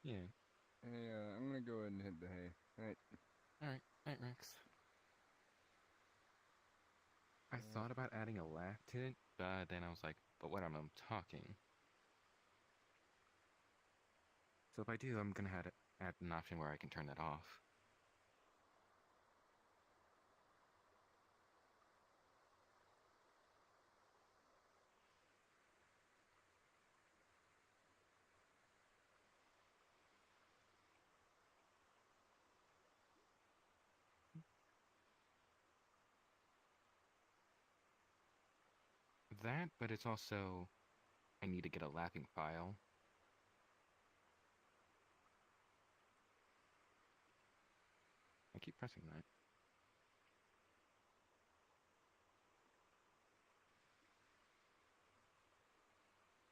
Yeah. Hey, I'm gonna go ahead and hit the hay. Alright. All right, Rex. I Alright. thought about adding a laugh to it, but then I was like, but what am I talking? So if I do, I'm gonna add an option where I can turn that off. that, but it's also I need to get a lapping file. I keep pressing that.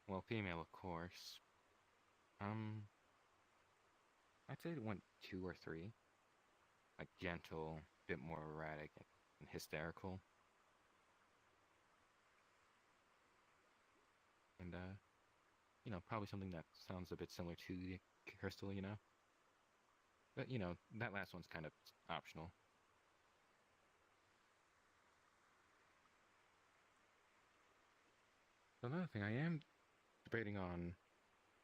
Well, female, of course. I'd say it went 2 or 3. Like gentle, bit more erratic, and hysterical. And probably something that sounds a bit similar to the crystal, But that last one's kind of optional. Another thing, I am debating on,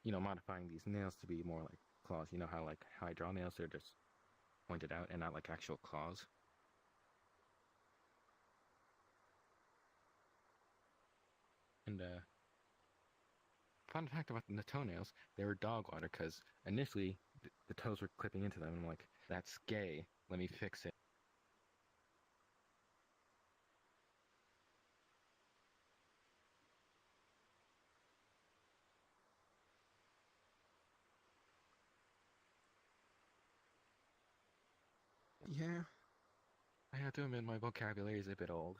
modifying these nails to be more like claws. You know how I draw nails, they're just pointed out and not like actual claws. And fun fact about the toenails, they were dog water because initially the toes were clipping into them. And I'm like, that's gay. Let me fix it. Yeah, I have to admit my vocabulary is a bit old.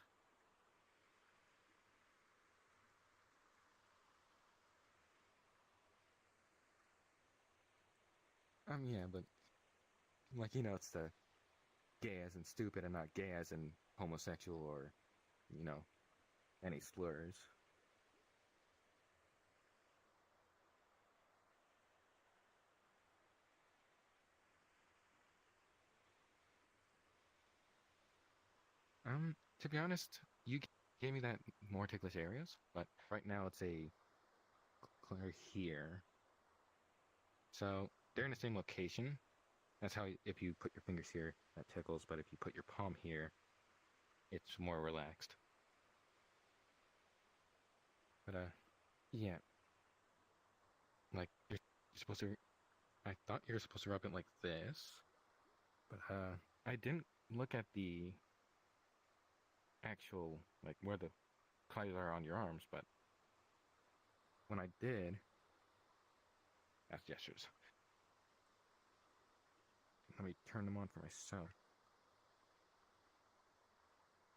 Yeah, but it's the gay as in stupid and not gay as in homosexual or, you know, any slurs. To be honest, you gave me that more ticklish areas, but right now it's a clear here. So they're in the same location. That's how if you put your fingers here, that tickles, but if you put your palm here, it's more relaxed. But yeah, like you're supposed to. I thought you were supposed to rub it like this, but I didn't look at the actual like where the claws are on your arms, but when I did, that's gestures. Let me turn them on for myself.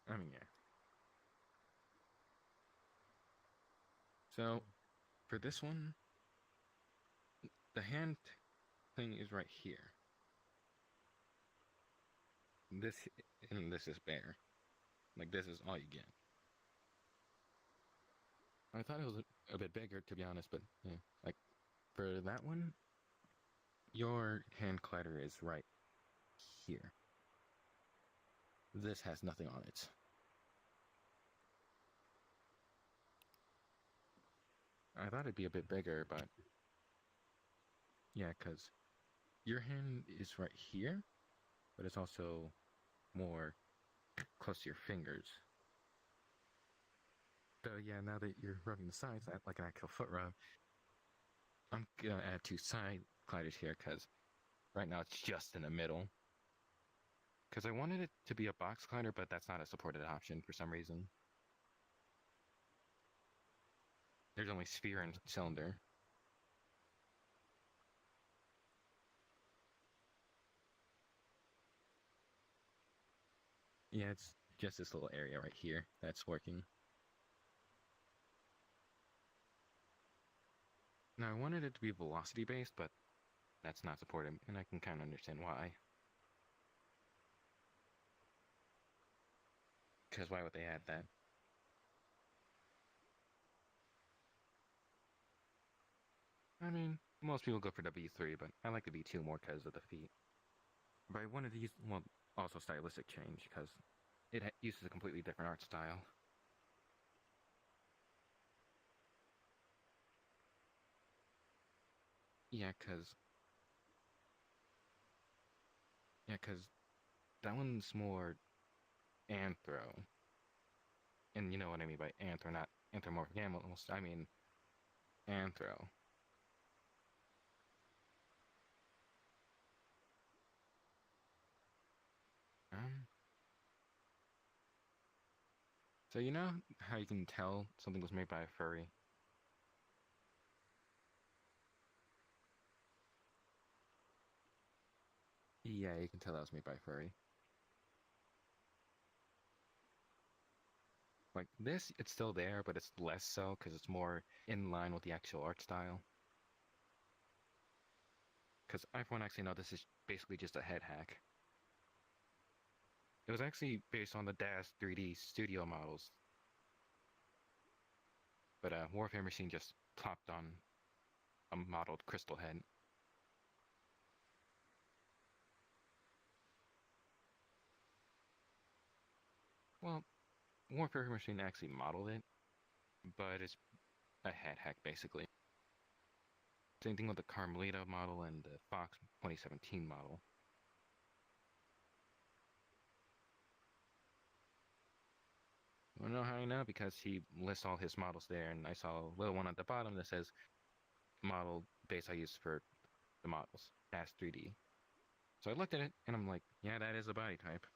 Yeah. So for this one, the hand thing is right here. This and this is bare. Like this is all you get. I thought it was a bit bigger, to be honest, but yeah. Like for that one, your hand collider is right here. This has nothing on it. I thought it'd be a bit bigger, but yeah, because your hand is right here, but it's also more close to your fingers. So yeah, now that you're rubbing the sides, like an actual foot rub, I'm gonna add 2 side gliders here because right now it's just in the middle. Because I wanted it to be a box glider, but that's not a supported option for some reason. There's only sphere and cylinder. Yeah, it's just this little area right here that's working. Now, I wanted it to be velocity based, but that's not supported, and I can kind of understand why. Because why would they add that? I mean, most people go for the V3, but I like the V2 more because of the feet. But I wanted to use, well, also stylistic change, because it uses a completely different art style. Yeah, because that one's more anthro. And you know what I mean by anthro, not anthropomorphic animals. I mean anthro. Um, So you know how you can tell something was made by a furry? Yeah, you can tell that was made by a furry. Like this, it's still there, but it's less so because it's more in line with the actual art style. Because everyone actually know this is basically just a head hack. It was actually based on the DAS 3D studio models, but Warfare Machine just plopped on a modeled crystal head. Well, Warfare Machine actually modeled it, but it's a head hack basically. Same thing with the Carmelita model and the Fox 2017 model. I don't know how I know because he lists all his models there, and I saw a little one at the bottom that says model base I used for the models, as 3D. So I looked at it and I'm like, yeah, that is a body type.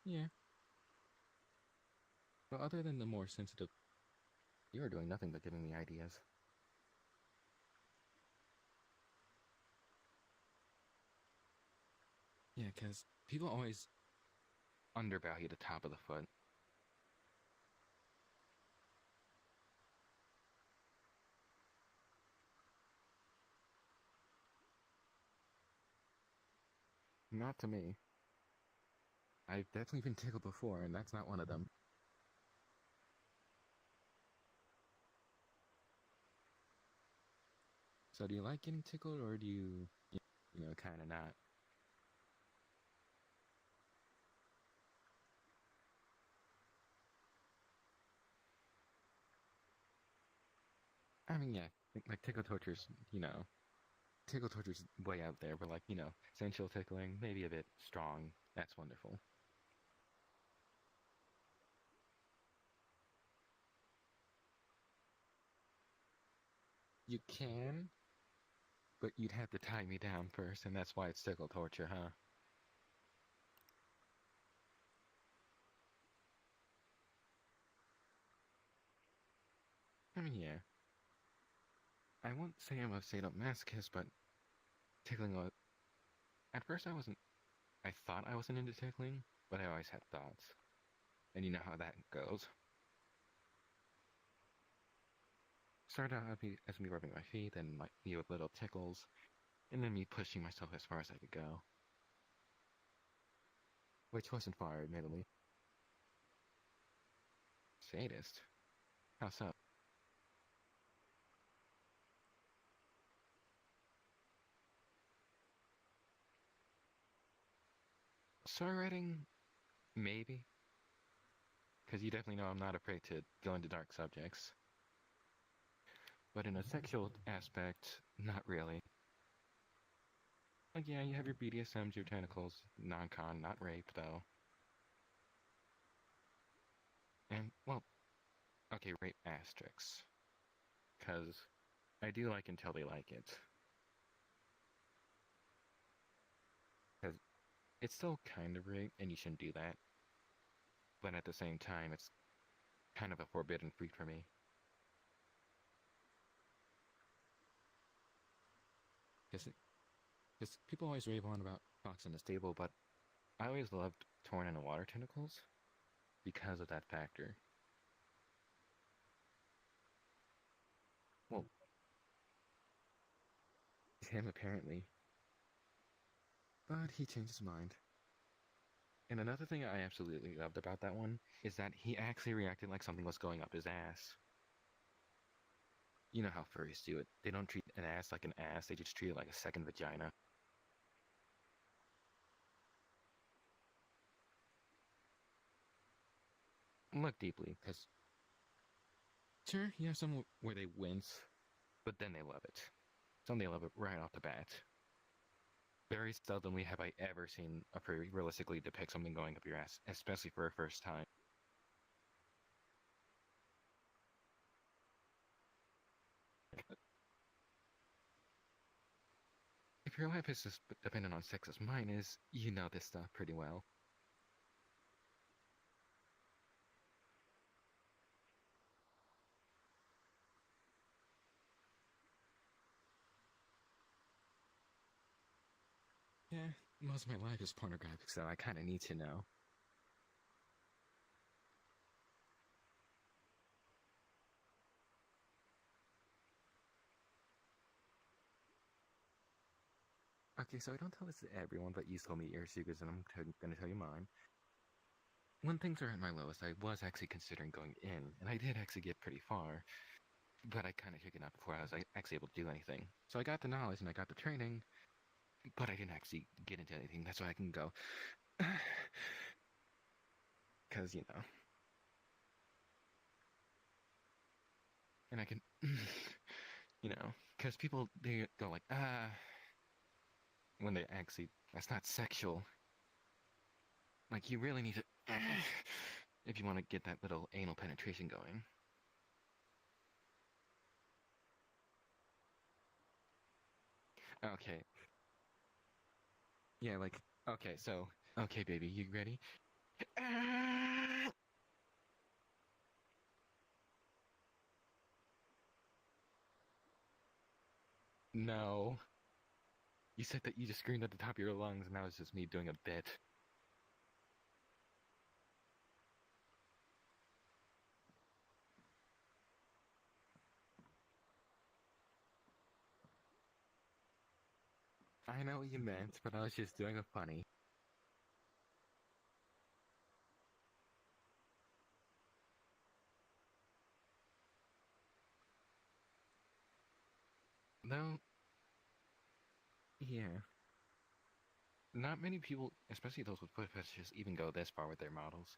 Yeah. But other than the more sensitive, you are doing nothing but giving me ideas. Yeah, because people always undervalue the top of the foot. Not to me. I've definitely been tickled before, and that's not one of them. So do you like getting tickled, or do you know, kind of not? I mean, yeah, like tickle torture's, tickle torture's way out there, but like, sensual tickling, maybe a bit strong. That's wonderful. You can, but you'd have to tie me down first, and that's why it's tickle torture, huh? I mean, yeah. I won't say I'm a sadomasochist, but tickling was. At first, I wasn't. I thought I wasn't into tickling, but I always had thoughts. And you know how that goes. Started out as me rubbing my feet, then like me with little tickles, and then me pushing myself as far as I could go. Which wasn't far, admittedly. Sadist? How so? Story writing? Maybe. Because you definitely know I'm not afraid to go into dark subjects. But in a sexual aspect, not really. Like, yeah, you have your BDSMs, your tentacles, non-con, not rape, though. And, well, okay, rape asterisks. Because I do like until they like it. Because it's still kind of rape, and you shouldn't do that. But at the same time, it's kind of a forbidden fruit for me. Because people always rave on about Fox in the Stable, but I always loved Torn in the Water tentacles because of that factor. Well, him apparently. But he changed his mind. And another thing I absolutely loved about that one is that he actually reacted like something was going up his ass. You know how furries do it. They don't treat an ass like an ass, they just treat it like a second vagina. Look deeply, because sure, you have some where they wince, but then they love it. Some they love it right off the bat. Very seldomly have I ever seen a furry realistically depict something going up your ass, especially for a first time. your life is just dependent on sex as mine is, you know this stuff pretty well. Yeah, most of my life is pornographic, so I kind of need to know. Okay, so I don't tell this to everyone, but you told me your secrets, and I'm going to tell you mine. When things are at my lowest, I was actually considering going in, and I did actually get pretty far, but I kind of took it out before I was actually able to do anything. So I got the knowledge and I got the training, but I didn't actually get into anything. That's why I can go. Because, and I can, because people, they go like, when they actually, that's not sexual. Like, you really need to, if you want to get that little anal penetration going. Okay. Yeah, like, okay, so, okay, baby, you ready? No. You said that you just screamed at the top of your lungs, and that was just me doing a bit. I know what you meant, but I was just doing a funny. No, yeah. Not many people, especially those with foot fetishes, even go this far with their models.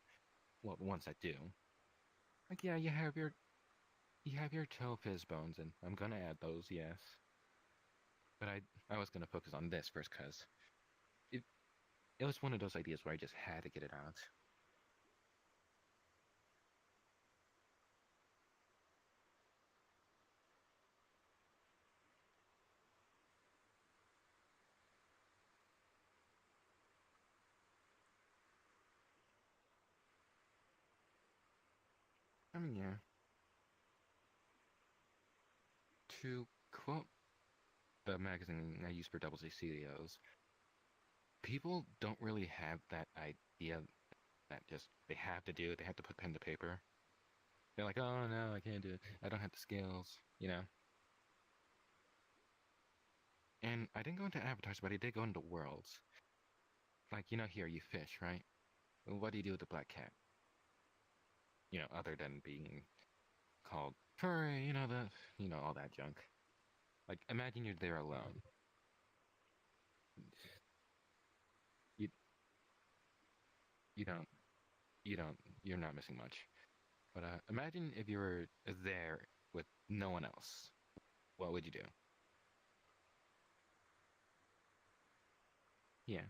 Well, the ones that do. Like, yeah, you have your toe fizz bones, and I'm gonna add those, yes. But I was gonna focus on this first, cause it it was one of those ideas where I just had to get it out. I mean, yeah. To quote the magazine I use for Double C Studios, people don't really have that idea that just they have to do it, they have to put pen to paper. They're like, oh no, I can't do it. I don't have the skills. And I didn't go into avatars, but I did go into worlds. Like, here you fish, right? What do you do with the black cat? Other than being called furry, all that junk. Like, imagine you're there alone. You, you don't, you're not missing much. But imagine if you were there with no one else. What would you do? Yeah.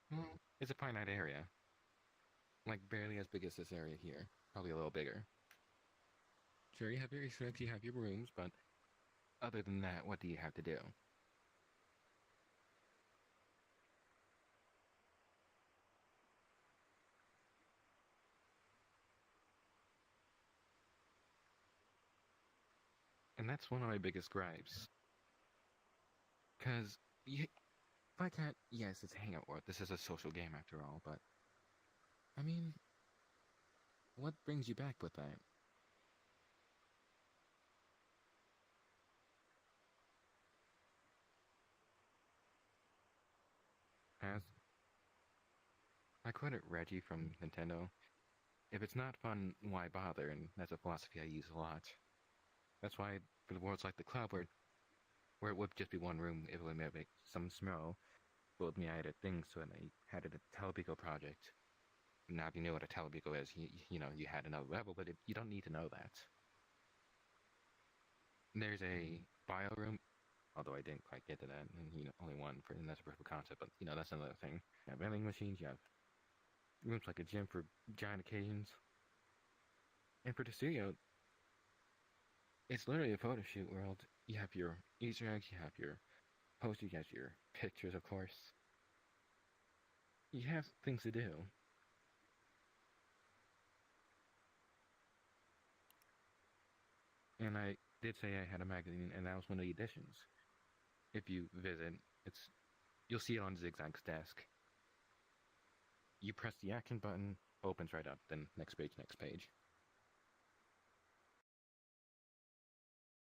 Well, it's a finite area. Like, barely as big as this area here. Probably a little bigger. Sure, you have your restricts, you have your rooms, but other than that, what do you have to do? And that's one of my biggest gripes. Because, Black Cat, yes, it's a hangout world. This is a social game after all, but I mean, what brings you back with that? As I quoted Reggie from Nintendo, if it's not fun, why bother? And that's a philosophy I use a lot. That's why for the worlds like the club, where it would just be one room, it would make some smell. But with me, I added things to it. And I had a Telepico project. Now, if you know what a Telepico is, you had another level, but you don't need to know that. There's a bio room, although I didn't quite get to that, and only one and that's a proof of concept. But that's another thing. You have vending machines. You have rooms like a gym for giant occasions, and for the studio, It's literally a photo shoot world. You have your Easter eggs, you have your posters, you have your pictures, of course. You have things to do. And I did say I had a magazine, and that was one of the editions. If you visit, it's you'll see it on Zigzag's desk. You press the action button, opens right up, then next page, next page.